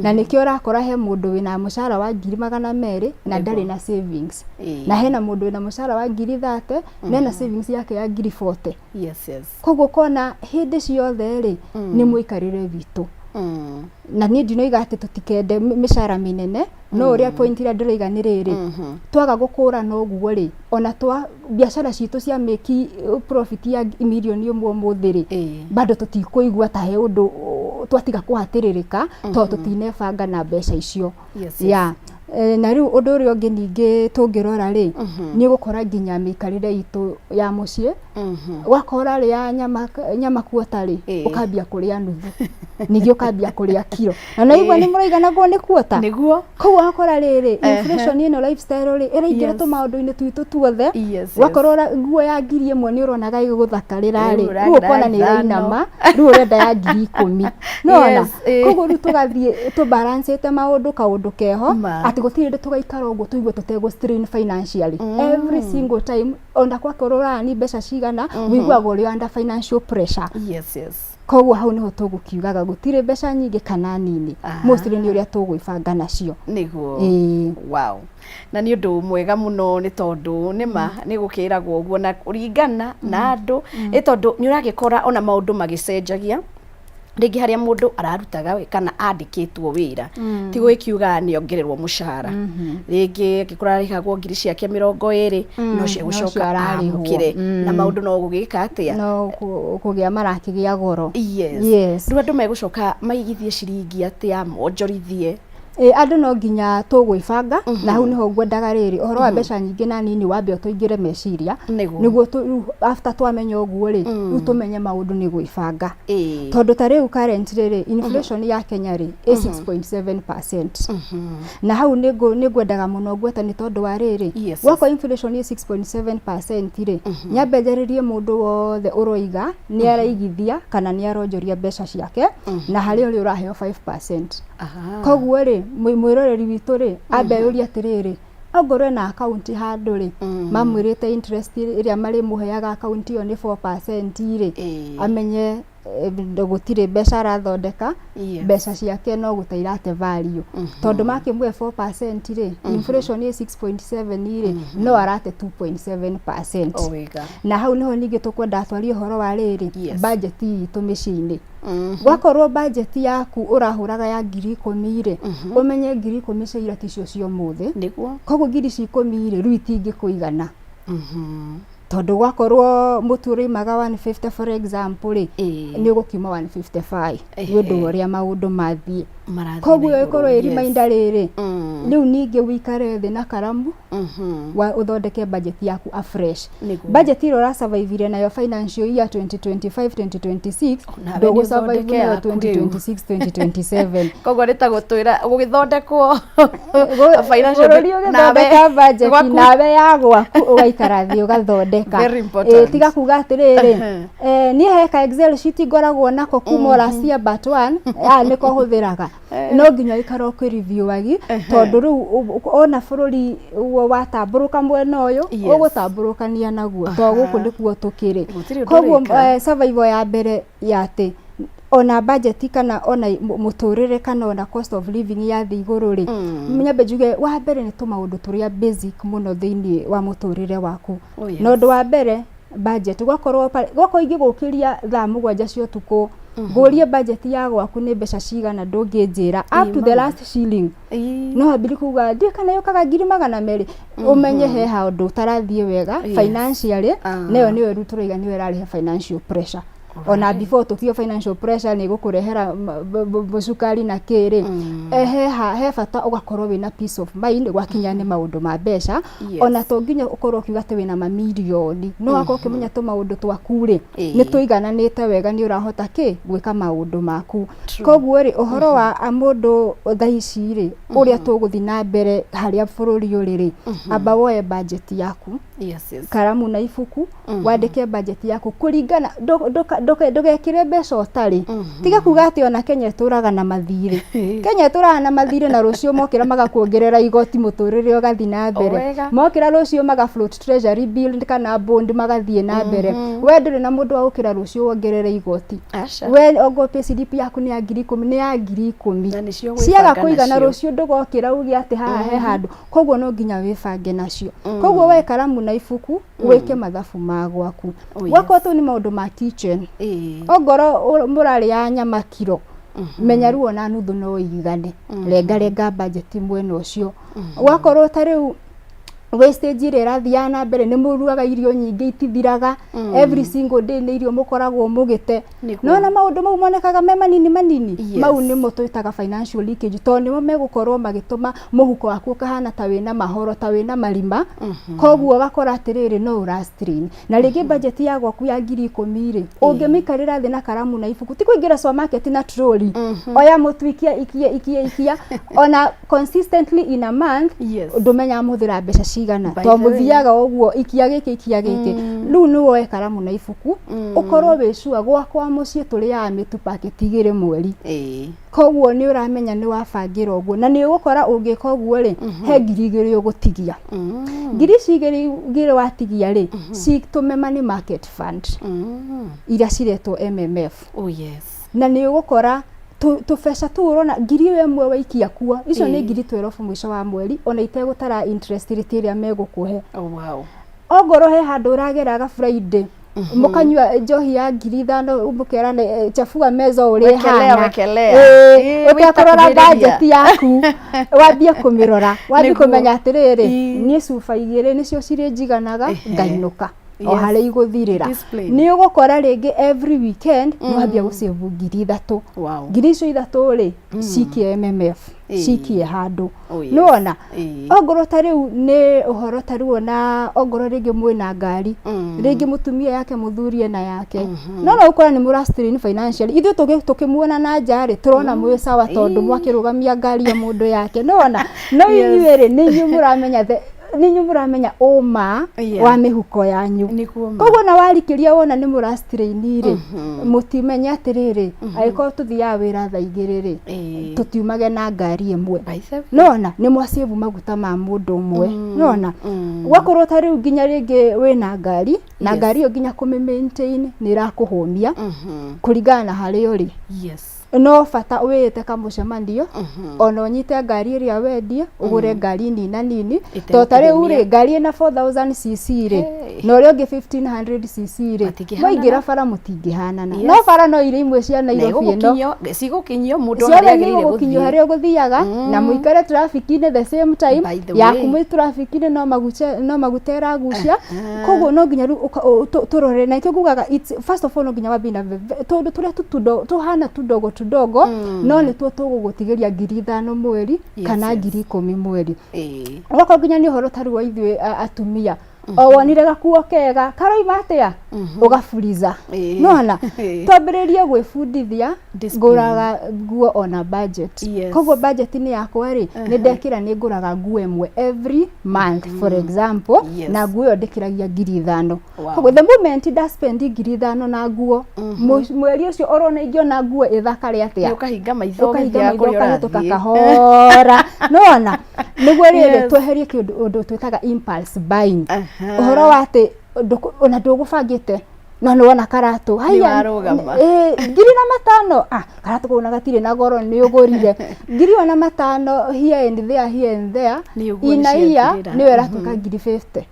na nikio rakora he mundu wina mushara wa 200,000 na ndari na savings na hena mundu wina mushara wa 30,000 na savings yake ya 40,000 koguo kona hindi ciothe ri ni muikarire vitu na ni ndinoiga ati tutikende mishara minene no uria point ira ndiroiga ni riri twaga gukura no guo ri ona twa biashara citu cia make profit ya million umwe muthiri bado tutikuigua ta he undu twatiga kuhatiririka to tutinebanga na mbeca icio na riu undu uria ungi ningi tungirora ri ni gukora nginya mikarire itu ya mucii wakora ri ya nyama kuota ri ukambia kuria nuthu ningi ukambia kuria kilo na naigua ni muraigana go ni kuota niguo koguo wakora riri inflation ino lifestyle ri iraingira tu maundu-ini twitu tuothe wakorora nguo ya 1,000 ni uronaga iguthakarira ri riu ukona ni irainama riu urenda ya 10,000 nona koguo riu tugathie tu balance maundu kaundu keho ati gutire tugaikara uguo tuigwe tutego strain financially every single time onda kwakorora ni mbeca cigana wiguaga uri under financial pressure koguo hau niho tugukiugaga gutire mbeca nyingi kana nini mostly ni uria tugwibanga nacio niguo wow na ni undu mwega muno ni tondu nima ni gukiragwo uguo na kuringana na andu tondu ni uragikora ona maundu magicenjagia ringi haria mundu ararutaga kana andikitwo wira ti gwikiuga ni ongererwo mushara ringi akikora arihagwo 20,000 no cia gucoka ararihukire na maundu no gugika atia no kugia marakigia goro yes ndu andu megucoka maigithie ciringi atia monjorithie andu no nginya tugwibanga na hau niho ngwendaga riri uhoro wa mbeca nyingi na nini wambe tuingire meciria niguo after twamenya uguo ri riu tumenye maundu ni gwibanga tondu ta riu current riri inflation ya Kenya ri 6.7% na hau ni ngwendaga muno gweta ni tondu wa riri wako inflation ya 6.7% ri nyambejeririe mundu wothe uroiga ni araigithia kana ni aronjoria mbeca ciake na hari uri uraheo 5% koguo ri mwiroreri witu ri ambeyuria atiriri ongorwe na account handu ri mamwirite interest iria mari muheaga account iyo ni 4% ri amenye gutire mbeca arathondeka mbeca ciake no gutairate value tondu makimwe 4% ri inflation ni 6.7 ri no arate 2.7% na hau niho ningi tukwenda atwarie horo wa riri budget itu micini wakorwo budget yaku urahuraga ya 10,000 ri umenye 10,000 cia iraticio cio muthe koguo 10,000 ri riu itingi kuigana tondu gwakorwo muturi maga 150 for example ri ni gukima 155 yundu uria maundu mathie koguo ikorwo irimainda riri riu ningi wikare thi na karamu wa uthondeke budget yaku afresh budget iro ra survive nayo financial year 2025-2026 ndogo survive nayo 2026-2027 koguo rita gutwira gugithondekwo financial nawe budget nawe yagwa ugaikara thi ugathondeka tiga kuga atiriri ni heka excel sheet ngoragwo nako kuma racia but one niko huthiraga no nginya ikaro ku review agi tondu riu ona bururi watamburuka mwena uyu ugutamburukania naguo to guku ndikuo tukiri koguo survival ya mbere yate ona budget kana ona muturire kana ona cost of living ya thi iguru ri nyambe njuge wa mbere ni tumaundu turia basic muno thiini wa muturire waku no ndu wa mbere budget gwakorwo ingigukiria thaa 7 cia utuku ngurie budget ya gwaku ni mbeca cigana ndungijira up to the last shilling no ambiri kuga ndi kana yokaga 200 umenye he haundu utarathie wega financially nayo niwe ruturoiga niwe rari financial pressure ona before tukio financial pressure ni gukurehera busukari na kiri he bata ugakorwo wina peace of mind gwakinya ni maundu ma mbeca ona to nginya ukorwo kiuga te wina mamilioni no akorwo kimenya to maundu twaku ri ni tuigananite wega ni urahota gwika maundu maku koguo ri uhoro wa mundu thaici ri uria tuguthi na mbere haria bururi uri ri amba woe budget yaku karamu na ifuku wandike budget yaku kuringana ndugekire mbeca utari tiga kuga ati ona Kenya turaga na mathire Kenya turaga na mathire na rucio mokira magakuongerera igoti muturire ugathi na mbere mokira rucio maga float treasury bill kana bond magathie na mbere we nduri na mundu agukira rucio wongerere igoti we ogope CDP yaku ni ya 10,000 ni ya 10,000 ciaga kuigana rucio ndugokira ugi ati haha he handu koguo no nginya wibange nacio koguo we karamu na ifuku weke mathabu magwaku gwako tu ni maundu ma kitchen ogoro murari ya nyama kiro menya ruo na nuthu no igane renga budget mwena ucio gwakorwo tariu wastage ire rathia na mbere ni muruaga irio nyingi itithiraga every single day ni irio mukoragwo mugite no na maundu mau monekaga me manini mau ni mutwitaga financial leakage to ni mo megukorwo magituma muhuko waku kahana ta wina mahoro ta wina marima koguo gakora atiriri no urastrain na rigi budget ya gwaku ya 10,000 ri ungimikarira thi na karamu na ifuku ti kuingira supermarket na trolley oya mutwikia ikia ona consistently in a month ndumenya muthira mbeca cigana to muthiaga oguo ikia giki riu ni woe karamu na ifuku ukorwo wicua gwakwa mucii turiaga mitu packet igire mweri koguo ni uramenya ni wabangira oguo na ni ugukora ungika oguo ri he 2,000 ugutigia 2,000 watigia ri citume money market fund iria ciretwo MMF na ni ugukora tufeca tu urona 1,000 waikia kuo icio ni 12 mwisho wa mweri ona itegutara interest rate iria megukuhe ogoro he handu urageraga Friday mukanywa njohi ya 5,000 mukerane chafua meza uri hana utakorora budget yaku wambie kumirora wambie kumenya atiriri ni cuba 2 nicio ciri njiganaga ngainuka o hale iguthirira ni ugukora ringi every weekend no habia gusave 3,000 ngiri icio 3 ri cikie MMF cikie handu nona ogoro tariu ni uhoro tariu na ogoro ringi mwina ngari ringi mutumia yake muthurie na yake no ukora ni murastrain financially ithu tukimuona na njari turona mwe sawa tondu mwakirugamia ngari ya mundu yake nona no inyuere ni muramenya ninyu muramenya oma wa mihuko yanyu koguo na warikiria wona ni murastrain ri mutimenya atiriri aiko tuthia wira tha 2 ri tutiumage na ngari imwe nona ni mwasave maguta ma mundu umwe nona gwakorwo tariu nginya ringi wina ngari na ngari yo nginya kumimaintain ni rakuhumia kuringana na hari uri no fata wete kamucemanio ona onyite ngari iria wendie ugure ngari nini to tare uri ngari na 4,000 cc ri no ri ungi 1,500 cc ri moingira bara mutingihanana no bara no iri imwe cia Nairobi no cigukinyio mundu ariagirire gukinyo hari uguthiaga na muikare traffic in the same time ya kumwi traffic in no magutera gucia koguo no nginya turore na ikugaga first of all no nginya wabina tondu turia tuhana tudogo no ni tugugutigiria 5,000 mweri kana 10,000 mweri wako nginya ni horo taru wa ithui atumia wonire gakuo kega karoima atia ugafuriza nona twambiririe gwibundithia nguraga nguo ona budget koguo budget ni yakwa ri ni ndekira ni nguraga nguo imwe every month for example na nguo ndikiragia 5,000 koguo the moment I spend 5,000 na nguo mweri ucio orona ingio na nguo ithakare atia ukahinga maitho tukakahora nona niguo ri tweherie kindu twitaga impulse buying uhoro wate ona ndugubangite no nona karatu haya ngiri na 5 karatu kuna gatire na goro ni ugurire ngiri na 5 here and there inaia ni wera tuka ngiri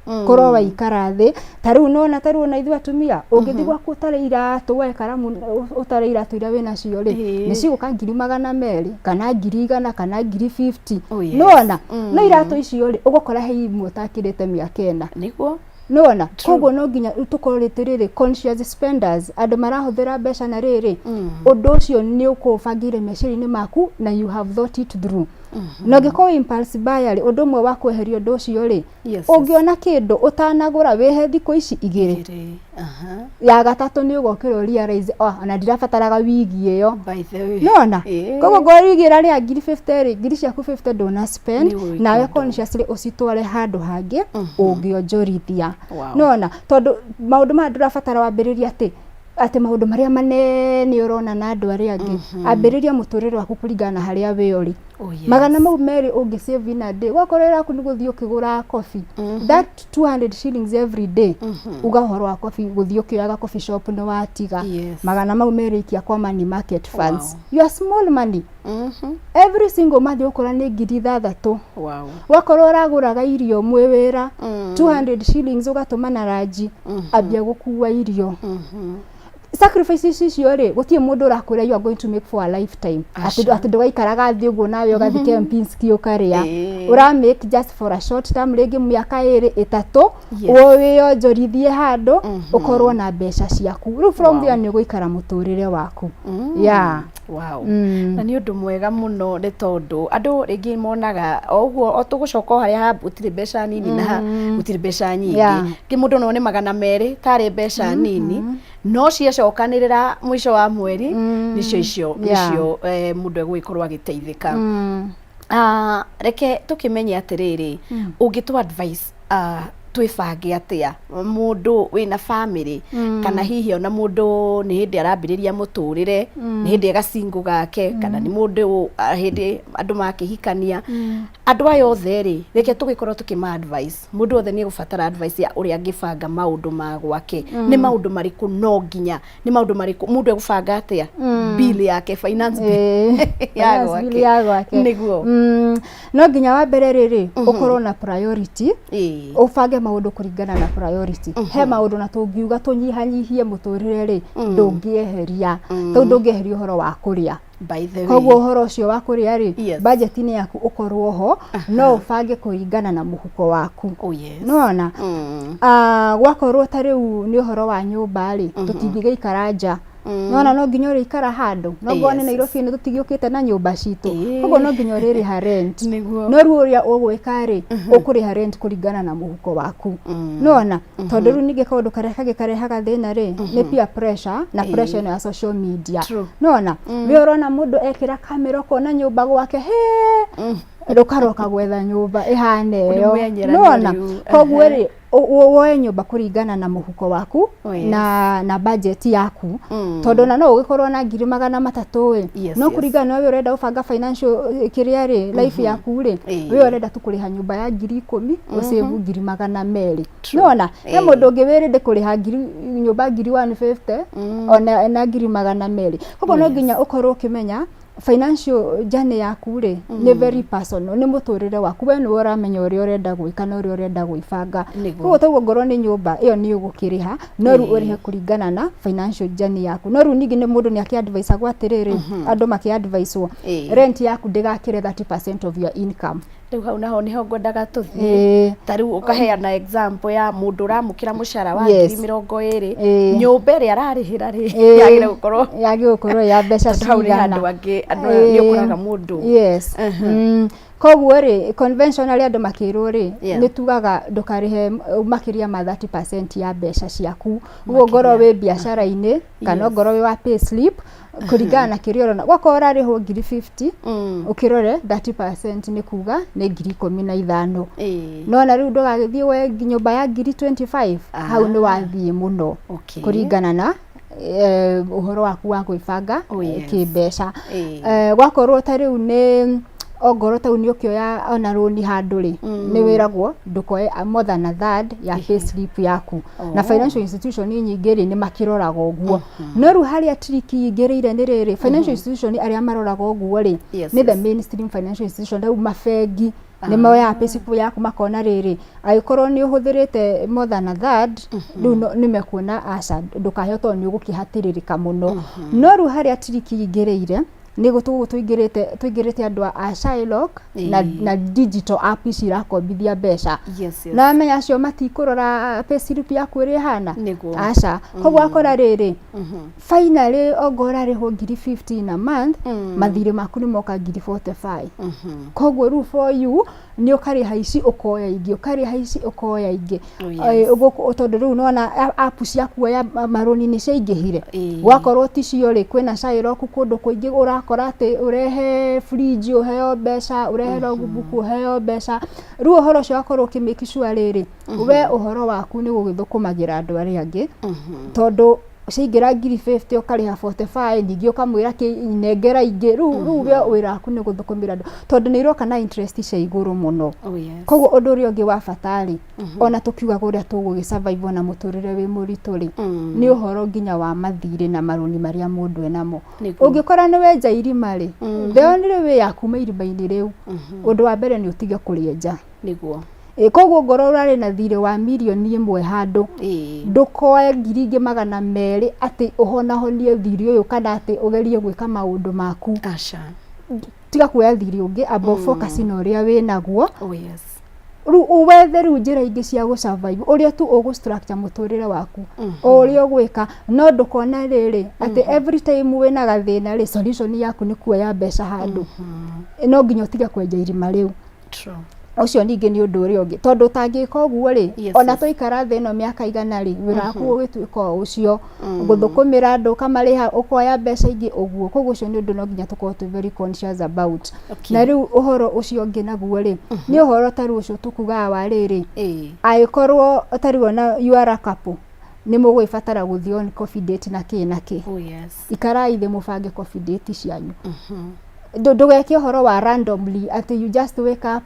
50 koro wa ikarathi taru nona ithu atumia ungithigwa kutare iratu we karamu utare iratu ira wina cio ri ni ciguka ngiri 200 kana ngiri 100 kana ngiri 50 nona no iratu icio ri ugukora he imwe utakirite miaka 4 niguo nona koguo no nginya tukorete riri conscious spenders andu marahuthira mbeca na riri undu ucio ni ukubangire meciria-ini maku na you have thought it through no giko impulse buyer undu umwe wa kweheria undu ucio ri ungiona kindu utanagura wehe thiko ici igiri ya gatatu ni ugokira realize ana ndirabataraga wigi iyo nona koguo ngorigira ria ngiri 50 ri ngiri ciaku 50 ndona spend nawe consciously ucitware handu hangi ungionjorithia nona tondu maundu ma ndirabatara wambiriria ati maundu maria manene urona na andu aria angi ambiriria muturire waku kuringana haria we uri magana mau meri ungi save in a day wakorera ku niguthio kigura coffee that 200 shillings every day ugahoro wa coffee guthio kioyaga coffee shop no watiga magana mau meri ikia kwa money market funds your small money every single month ukora ni ngiri 3 wakorora aguraga irio mwe wera 200 shillings ugatuma na raji abia gukua irio sacrifices icio ri gutie mundu urakwira you are going to make for a lifetime ati ndugaikaraga thi uguo nawe ugathike mpinski ukaria ura make just for a short time rigi miaka 2-3 wiyonjorithie handu ukorwo na mbeca ciaku ru from there ni guikara muturire waku na ni undu mwega muno ni tondu andu ringi monaga oguo tugucoka haria utire mbeca nini na utire mbeca nyingi ki mundu no ni magana meri tari mbeca nini no ciacokanirira mwisho wa mweri nicio mundu egwikorwo agiteithika reke tukimenye atiriri ungitu advice twibange atia mundu wina family kana hihi ona mundu ni hindi arambiriria muturire ni hindi agacingu gake kana ni mundu hindi andu makihikania andu ayo othe ri reke tugikorwo tukima advice mundu othe ni gubatara advice ya uria angibanga maundu magwake ni maundu mariku no nginya ni maundu mariku mundu egubanga atia bill yake finance bill ya gwake niguo no nginya wa mbere riri ukorwo na priority ubange maundu kuringana na priority he maundu na tungiuga tunyihanyihie muturire ri ndungieheria tondu ndungieheria uhoro wa kuria by the way koguo uhoro ucio wa kuria ri budget ni yaku ukorwo ho no ubange kuringana na muhuko waku nona gwakorwo tariu ni uhoro wa nyumba ri tutingigeikara nja nona no nginya uri ikara handu no ngone Nairobi ni tutigiukite na nyumba citu koguo no nginya uri ha rent no ru uria ugwika ri ukuri ha rent kuringana na muhuko waku nona tondu ru ninge kaundu karehaga thina ri ni peer pressure na pressure ya social media nona we urona mundu ekira kamera kona nyumba gwake rukaroka gwetha nyumba ihane yo nona koguo ri woe nyumba kuringana na muhuko waku na budget yaku tondu na no ugikorwo na ngiri 300 no kuringana wewe urenda ubanga financial kiria ri life yaku ri wewe urenda tukuriha nyumba ya ngiri 10 usave ngiri 200 nona he mundu ungi wirinde kuriha nyumba ngiri 150 ona na ngiri 200 koguo no nginya ukorwo ukimenya financial journey yaku ri ni very personal ni muturire waku we ni uramenya uria urenda gwika na uria urenda gwibanga koguo taguo ngoro ni nyumba iyo ni ugukiriha no ru urihe kuringana na financial journey yaku no ru ningi ni mundu ni aki-advise agwa atiriri andu maki-advise wo rent yaku ndigakire 30% of your income riu hau naho niho ngwendaga tuthie tariu ukaheana example ya mundu uramukira mushara wa 20 nyumba ri ararihira ri yagire gukorwo ya mbeca cigana andu ni ukuraga mundu koguo ri conventionally andu makirwo ri ni tugaga ndukarihe makiria ma 30% ya mbeca ciaku ugo ngoro we biashara-ini kana ngoro we wa pay slip kuringana na kirio na gwakora riho ngiri 50 ukirore 30% ni kuga ni ngiri 15 no na riu ndugagithie we nyumba ya ngiri 25 hau ni wathie muno kuringana na uhoro waku wa gwibanga kimbeca gwakorwo tariu ni ongoro tau ni ukioya ona roni handu ri ni wiragwo ndukoe more than a third ya payslip yaku na financial institution nyingi ri ni makiroraga uguo no ru haria triki ingereire ni riri financial institution aria maroraga uguo ri ni the mainstream financial institution au mafengi ni moya payslip yaku makona riri agikorwo ni uhuthirite more than a third ru ni mekuona aca ndukahoto ni ugukihatirika muno no ru haria triki ingereire nigo tuingirite andu a Shylock na digital app cirakombithia mbeca na menya acio matikurora payslip yaku iri hana aca koguo akora riri finally ongora riho 15 a month mathire maku ni moka 45 koguo ru for you ni ukari haici ukoya ingi ukari haici ukoya ingi ugo tondu ru nona app ciaku ya maroni ni ciingihire wakorwo ticio ri kwina Shylock kundu kuingi urakora ati urehe fridge uheo mbeca urehe logbook uheo mbeca ru uhoro cio akorwo kimiki sure riri we uhoro waku ni gugithukumagira andu aria angi tondu ciingira 50 ukariha 45 ningi ukamwira kinengera ingi ru we wiraku ni guthukumira andu tondu ni iroka na interest cia iguru muno koguo undu uri ungi wa fatari ona tukiuga guria tugugi survive na muturire wi murituri ni uhoro nginya wa mathire na maruni maria mundu enamo ungikora ni wenja irima ri the only way ya kuma irima-ini riu undu wa mbere ni utige kurienja niguo koguo ngoro urari na thire wa milioni 1 handu ndukoe 200,000 ati uhonahonie thire uyu kana ati ugerie gwika maundu maku aca tiga kuya thire ungi abo focus no ria winaguo ru uwethe ru njira ingi cia gu survive uria tu ugu structure muturire waku uria ugwika no ndukona riri ati every time wina gathina ri solution yaku ni kuoya mbeca handu no nginya utige kwenja irima riu true ucio ningi ni undu uri ungi tondu tangika uguo ri ona toikara thi no miaka igana ri wiraku ugituika ucio guthukumira andu kamariha ukoya mbeca ingi uguo koguo ucio ni undu no nginya tukorwo tu very conscious about na riu uhoro ucio ungi naguo ri ni uhoro taru ucio tukuga wa riri aikorwo taru na you are a couple ni mugwifatara guthii on coffee date na ki ikarai thi mubange coffee date cianyu ndugeke uhoro wa randomly ati you just wake up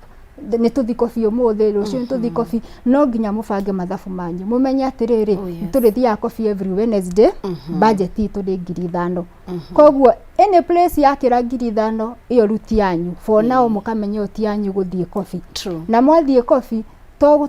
ni tuthi coffee umuthi rucio tuthi coffee no nginya mubange mathabu manyu mumenye atiriri turithia coffee every Wednesday budget itu ni 5,000 koguo any place yakira 5,000 iyo ruti yanyu for now mukamenya uti yanyu guthie coffee na mwathie coffee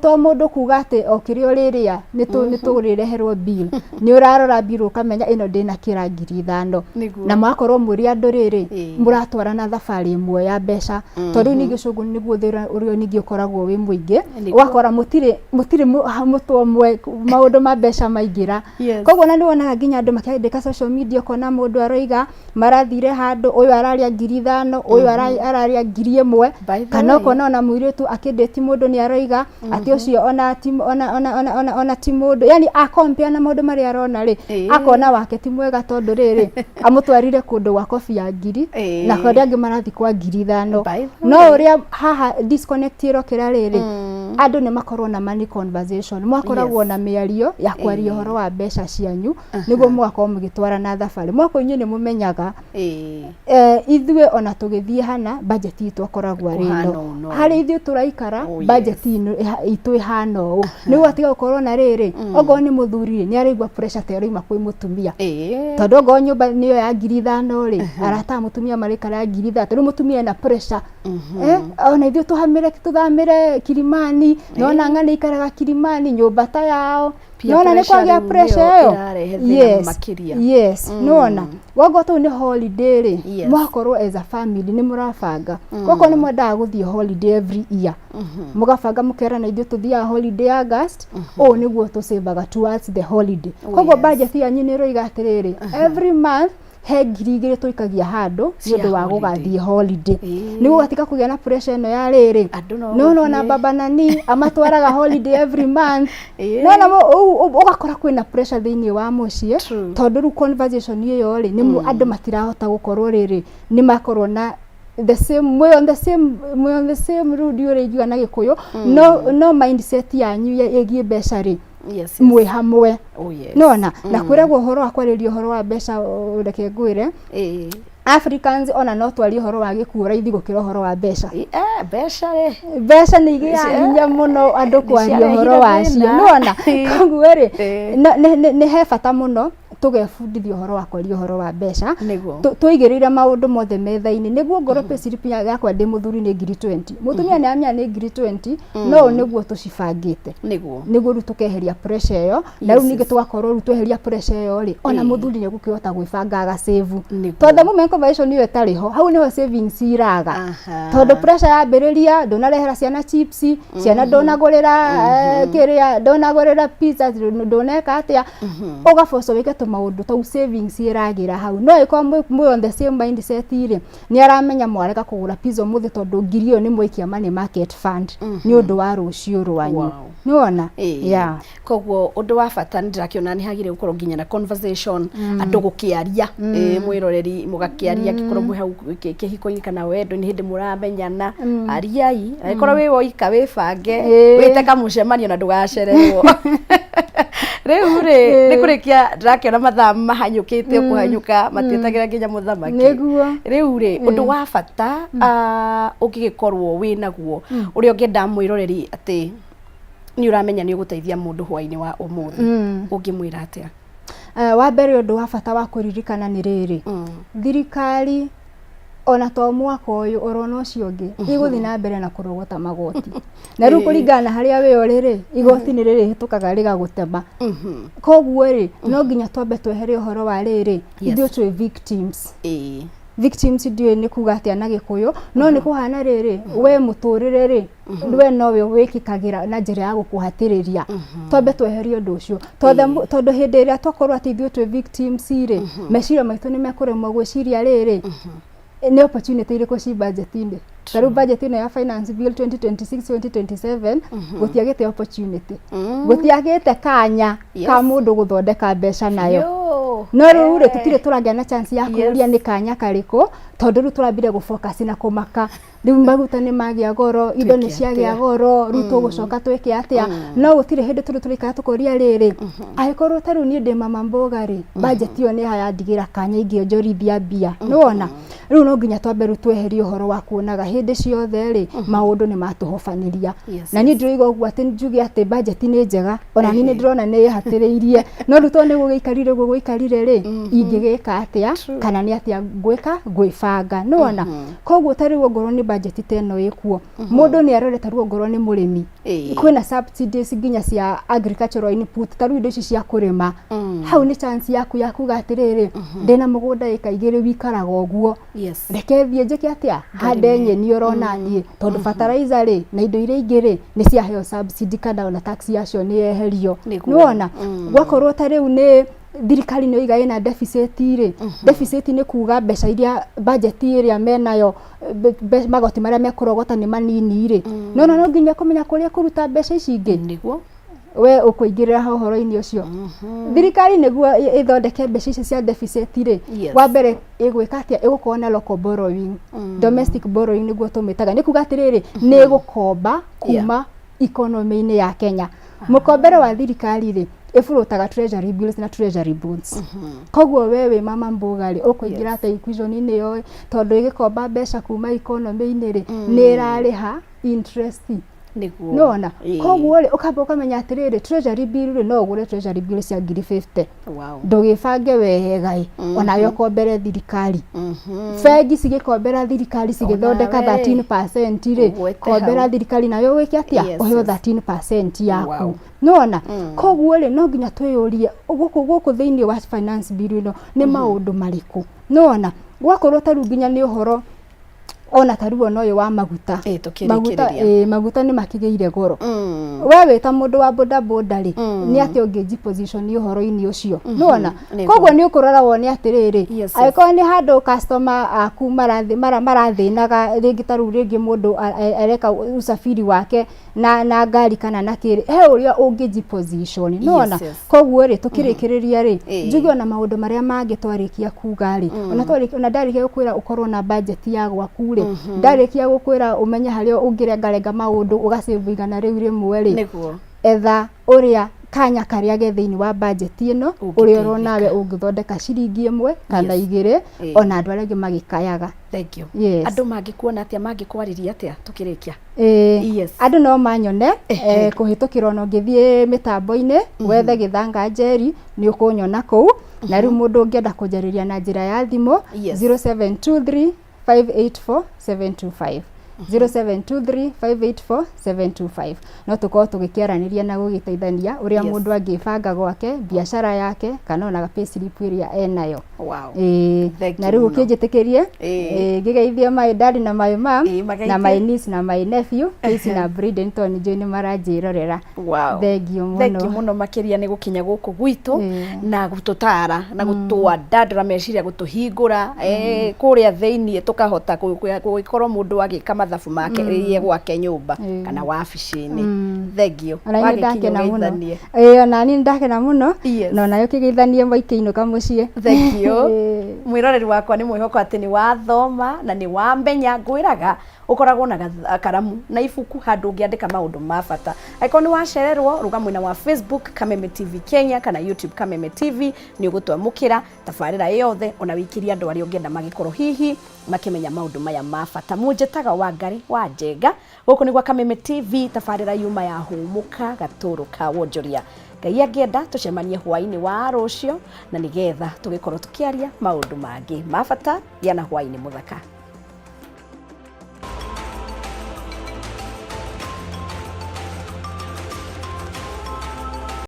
to mundu kuga ati okiri uriria ni turireherwo bill ni urarora bill ukamenya ino ndina kira 5,000 na mwakorwo muri andu riri muratwara na thabari imwe ya mbeca tondu ni gicungu niguo thira urio ningi ukoragwo wi muingi wakora mutire mutwo mwe maundu ma mbeca maingira koguo na niwonaga nginya andu makiandika social media kona mundu aroiga marathire handu uyu araria 5,000 uyu araria 1,000 kana kona ona muiritu akindeti mundu ni aroiga ati ucio ona ti mundu yani a compare na mundu mari arona ri akona wake ti mwega tondu riri amutwarire kundu wa coffee ya 1,000 na kondi angi marathi kwa 5,000 no uria haha disconnect irokira riri andu ni makorwo na money conversation mwakoragwo na miario ya kwaria horo wa mbeca cianyu niguo mwakorwo mugitwara na thabari mwako inyu ni mumenyaga ithwe ona tugithie hana budget itu akoragwo ari no hari ithwe turaikara budget itu ihana u niguo atiga gukorwo na riri ogo ni muthuri ni araigwa pressure te araima kwi mutumia tondu ogo nyumba niyo ya 5,000 ri arata mutumia marikara ya 5,000 tondu mutumia na pressure ona ithwe tuthamire Kilimani nona ngani ikaraga Kilimani nyumba ta yao nona ni kwagia pressure yes nona wago tu ni holiday ri mwakorwo as a family ni murabanga koko ni mwendaga guthie holiday every year mugabanga mukera na ithwe tuthia holiday August niguo tu save towards the holiday koko budget yanyu ni roiga atiriri every month he 2,000 tuikagia handu ni undu wa gugathie holiday niguo gatika kugia na pressure no ya riri no na baba nani amatwaraga holiday every month no ugakora kwina pressure thiini wa mucie tondu ru conversation iyo ri ni andu matirahota gukorwo riri ni makorwo na the same road uri igiwa na gikuyu no mindset yanyu yegie mbeca ri mwe hamwe nona na kwiragwo horo akwarĩrio horo wa mbeca ureke ngwire Africans ona no twari horo wa gĩkuũ ithi gũkĩra horo wa mbeca mbeca nĩ igĩa hinya mũno andũ kwaria horo wacio nona koguo rĩ nĩ he bata mũno tugefundithio horo wa kwaria horo wa mbeca tuigĩrĩire maũndũ mothe metha-inĩ nĩguo ngoro payslip yakwa ndĩ mũthuri nĩ ngiri 20 mũtumia nĩ amenya nĩ ngiri 20 no nĩguo tucibangĩte nĩguo rĩu tukeheria pressure ĩyo na rĩu ningĩ tugakorwo rĩu tweheria pressure ĩyo rĩ ona mũthuri nĩ gũkĩhota gwĩbanga agacĩvu tondũ moment conversion ĩyo ĩtarĩ ho hau nĩho savings iraga tondũ pressure yambĩrĩria ndũnarehera ciana chips ciana ndũnagũrĩra kĩrĩa ndũnagũrĩra pizza ndũneka atĩa ũgaboco wĩke maundu tau savings iragira hau no iko mwe on the same mindset ire ni aramenya mwareka kugura pizza muthi tondu ngiri iyo ni mwikia money market fund ni undu wa rucio rwanyu ni wona koguo undu wa bata ndirakiona ni hagire gukorwo nginya na conversation andu gukiaria mwiroreri mugakiaria gikorwo mwe hau kihiko-ini kana wendo ni hindi muramenyana ariai aikorwo wi woika wibange wite kamucemanio na ndugacererwo riu ri ni kurikia ndirakiona mathaa mahanyukite ukuhanyuka matietagira nginya muthamaki riu ri undu wa bata ugigikorwo winaguo uria ungienda mwiroreri ati ni uramenya ni uguteithia mundu hwaini wa umuthi ungimwira atia wa mbere undu wa bata wa kuririkana ni riri thirikari ona to mwaka uyu orona ucio ungi iguthi na mbere na kurogota magoti na riu kuringana haria we oriri igoti ni riri hitukaga rigagutema koguo ri no nginya twambe tweherie uhoro wa riri ithuĩ twĩ victims victims ndio ni kuga atia na gikuyu no ni kuhana riri we muturire ri we nowe wikikagira na njira ya gukuhatiriria twambe tweherie undu ucio tondu hindi iria twakorwo ati ithuĩ twĩ victims ri meciria maitu ni mekuremwo gwiciria riri ni opportunity iriko ci budget-ini taru budget ino ya finance bill 2026-2027 gutiagite opportunity gutiagite kanya ka mundu guthondeka mbeca nayo no riu ri tutire turagia na chance ya kuria ni kanya kariko tondu riu turambire gufocus na kumaka riu maguta ni magia goro indo ni ciagia goro riu tugucoka twike atia no gutire hindi turikara tukoria riri aikorwo taru ni ndi mama mboga ri budget iyo ni hayandigira kanya ingionjorithia bia no wona riu no nginya twambe riu tweherie uhoro wa kuonaga hindi ciothe ri maundu ni matuhofaniria na ni ndirigo uguo ati njuge ati budget ni njega ona ni ndirona ni hatiriirie no ruto ni gugikarire ri ingigika atia kana ni atia gwibanga no wona koguo tariwo ngoro ni budget teno ikuo mundu ni aroreta ruo ngoro ni murimi kwina subsidies nginya cia agricultural input taru indo ici cia kurima hau ni chance yaku ya kuga atiriri ndina mugunda ikaigire wikaraga uguo reke thie njike atia hande nyeni urona nie tondu fertilizer ri na indo iria ingire ni cia heo subsidy kana ona tax yacio ni eherio no wona gwakorwo tariu ni thirikari no iga ina deficit ri deficit ni kuga mbeca iria budget iria menayo magoti maria mekurogota ni manini ri no nginya kumenya kuria kuruta mbeca ici ingi niguo we ukuingirira horo-ini ucio thirikari niguo ithondeke mbeca ici cia deficit ri wa mbere igwika atia igukorwo na local borrowing domestic borrowing niguo tumitaga ni kuga atiriri ni gukomba kuma economy-ini ya Kenya mukombere wa thirikari ri ifurutaga treasury bills na treasury bonds koguo wewe mama mboga ri ukuingira ata equation-ini yo tondu igikomba mbeca kuma economy-ini ri ni irariha interest niguo nona koguo ri ukamba ukamenya atiriri treasury bill ri no ugure treasury bill cia 50 ndugibange wega ona yo kombere thirikari bengi cigikombera thirikari cigithondeka 13% ri kombera thirikari nayo wiki atia uheyo 13% yaku nona koguo ri no nginya twiyurie guku thiini wa finance bill ino ni maundu mariku nona gwakorwo taru nginya ni uhoro ona taruo noyo wa maguta maguta ni makigeire goro wewe ta mundu wa boda boda ri ni ati ungeji position ni uhoro-ini ucio nona koguo ni ukurora woni atiriri aiko ni handu customer aku marathinaga ringi taru ringi mundu areka usafiri wake na ngari kana na kiri he uria ungeji position nona koguo ri tukirikiriria ri njugi ona maundu maria mangi twarikia kuga ri ona ndarikia gukwira ukorwo na budget ya gwaku ri ndarikia gukwira umenya hario ungirengarenga maundu ugasave igana riu rimwe ri etha uria kanya karia ge thiini wa budget ino uri uronawe ungithondeka ciringi 1 kana 2 ona andu aria magikayaga. Thank you. Yes. Andu mangikuona atia mangikwariria atia tukirikia? Yes. Andu no manyone kuhitukira ono ngithie mitambo-ini wethe Githanga Njeri ni ukunyona kou na riu mundu ungienda kunjariria na njira ya thimu 0723 584 725 0723 584 725 no tukorwo tugikiaraniria na gugiteithania uria mundu angibanga gwake biashara yake kana ona payslip iria enayo. Wow. Na riu ukinjitikirie gigeithie my dad na my mom na my niece na my nephew Casey na Bradenton join maranjirorera. Wow. Thank you muno. Thank you muno makiria ni gukinya guku gwitu na gututara na gutwadandra meciria gutuhingura kuria thiini tukahota gukorwo mundu agika mathabu make irie gwake nyumba kana wabici-ini. Thank you. Ndakena muno. Ona ni ndakena muno no nayo kigeithanie mwaikeinuka mucie. Thank you. Mwiroreri wakwa ni mwihoko ati ni wathoma na ni wamenya ngwiraga ukoragwo na karamu na ibuku handu ungiandika maundu ma bata. Aikorwo ni wacererwo ruga mwina wa Facebook Kameme TV Kenya kana YouTube Kameme TV ni ugutwamukira tabarira yothe ona wikiria andu aria ungienda magikorwo hihi makimenya maundu maya ma bata. Munjetaga Wangari wa Njenga guku ni gwa Kameme TV tabarira yuma ya humuka gaturu ka wonjoria. Ngai angienda tucemanie hwaini wa rucio na nigetha tugikorwo tukiaria maundu mangi ma bata yana hwaini muthaka.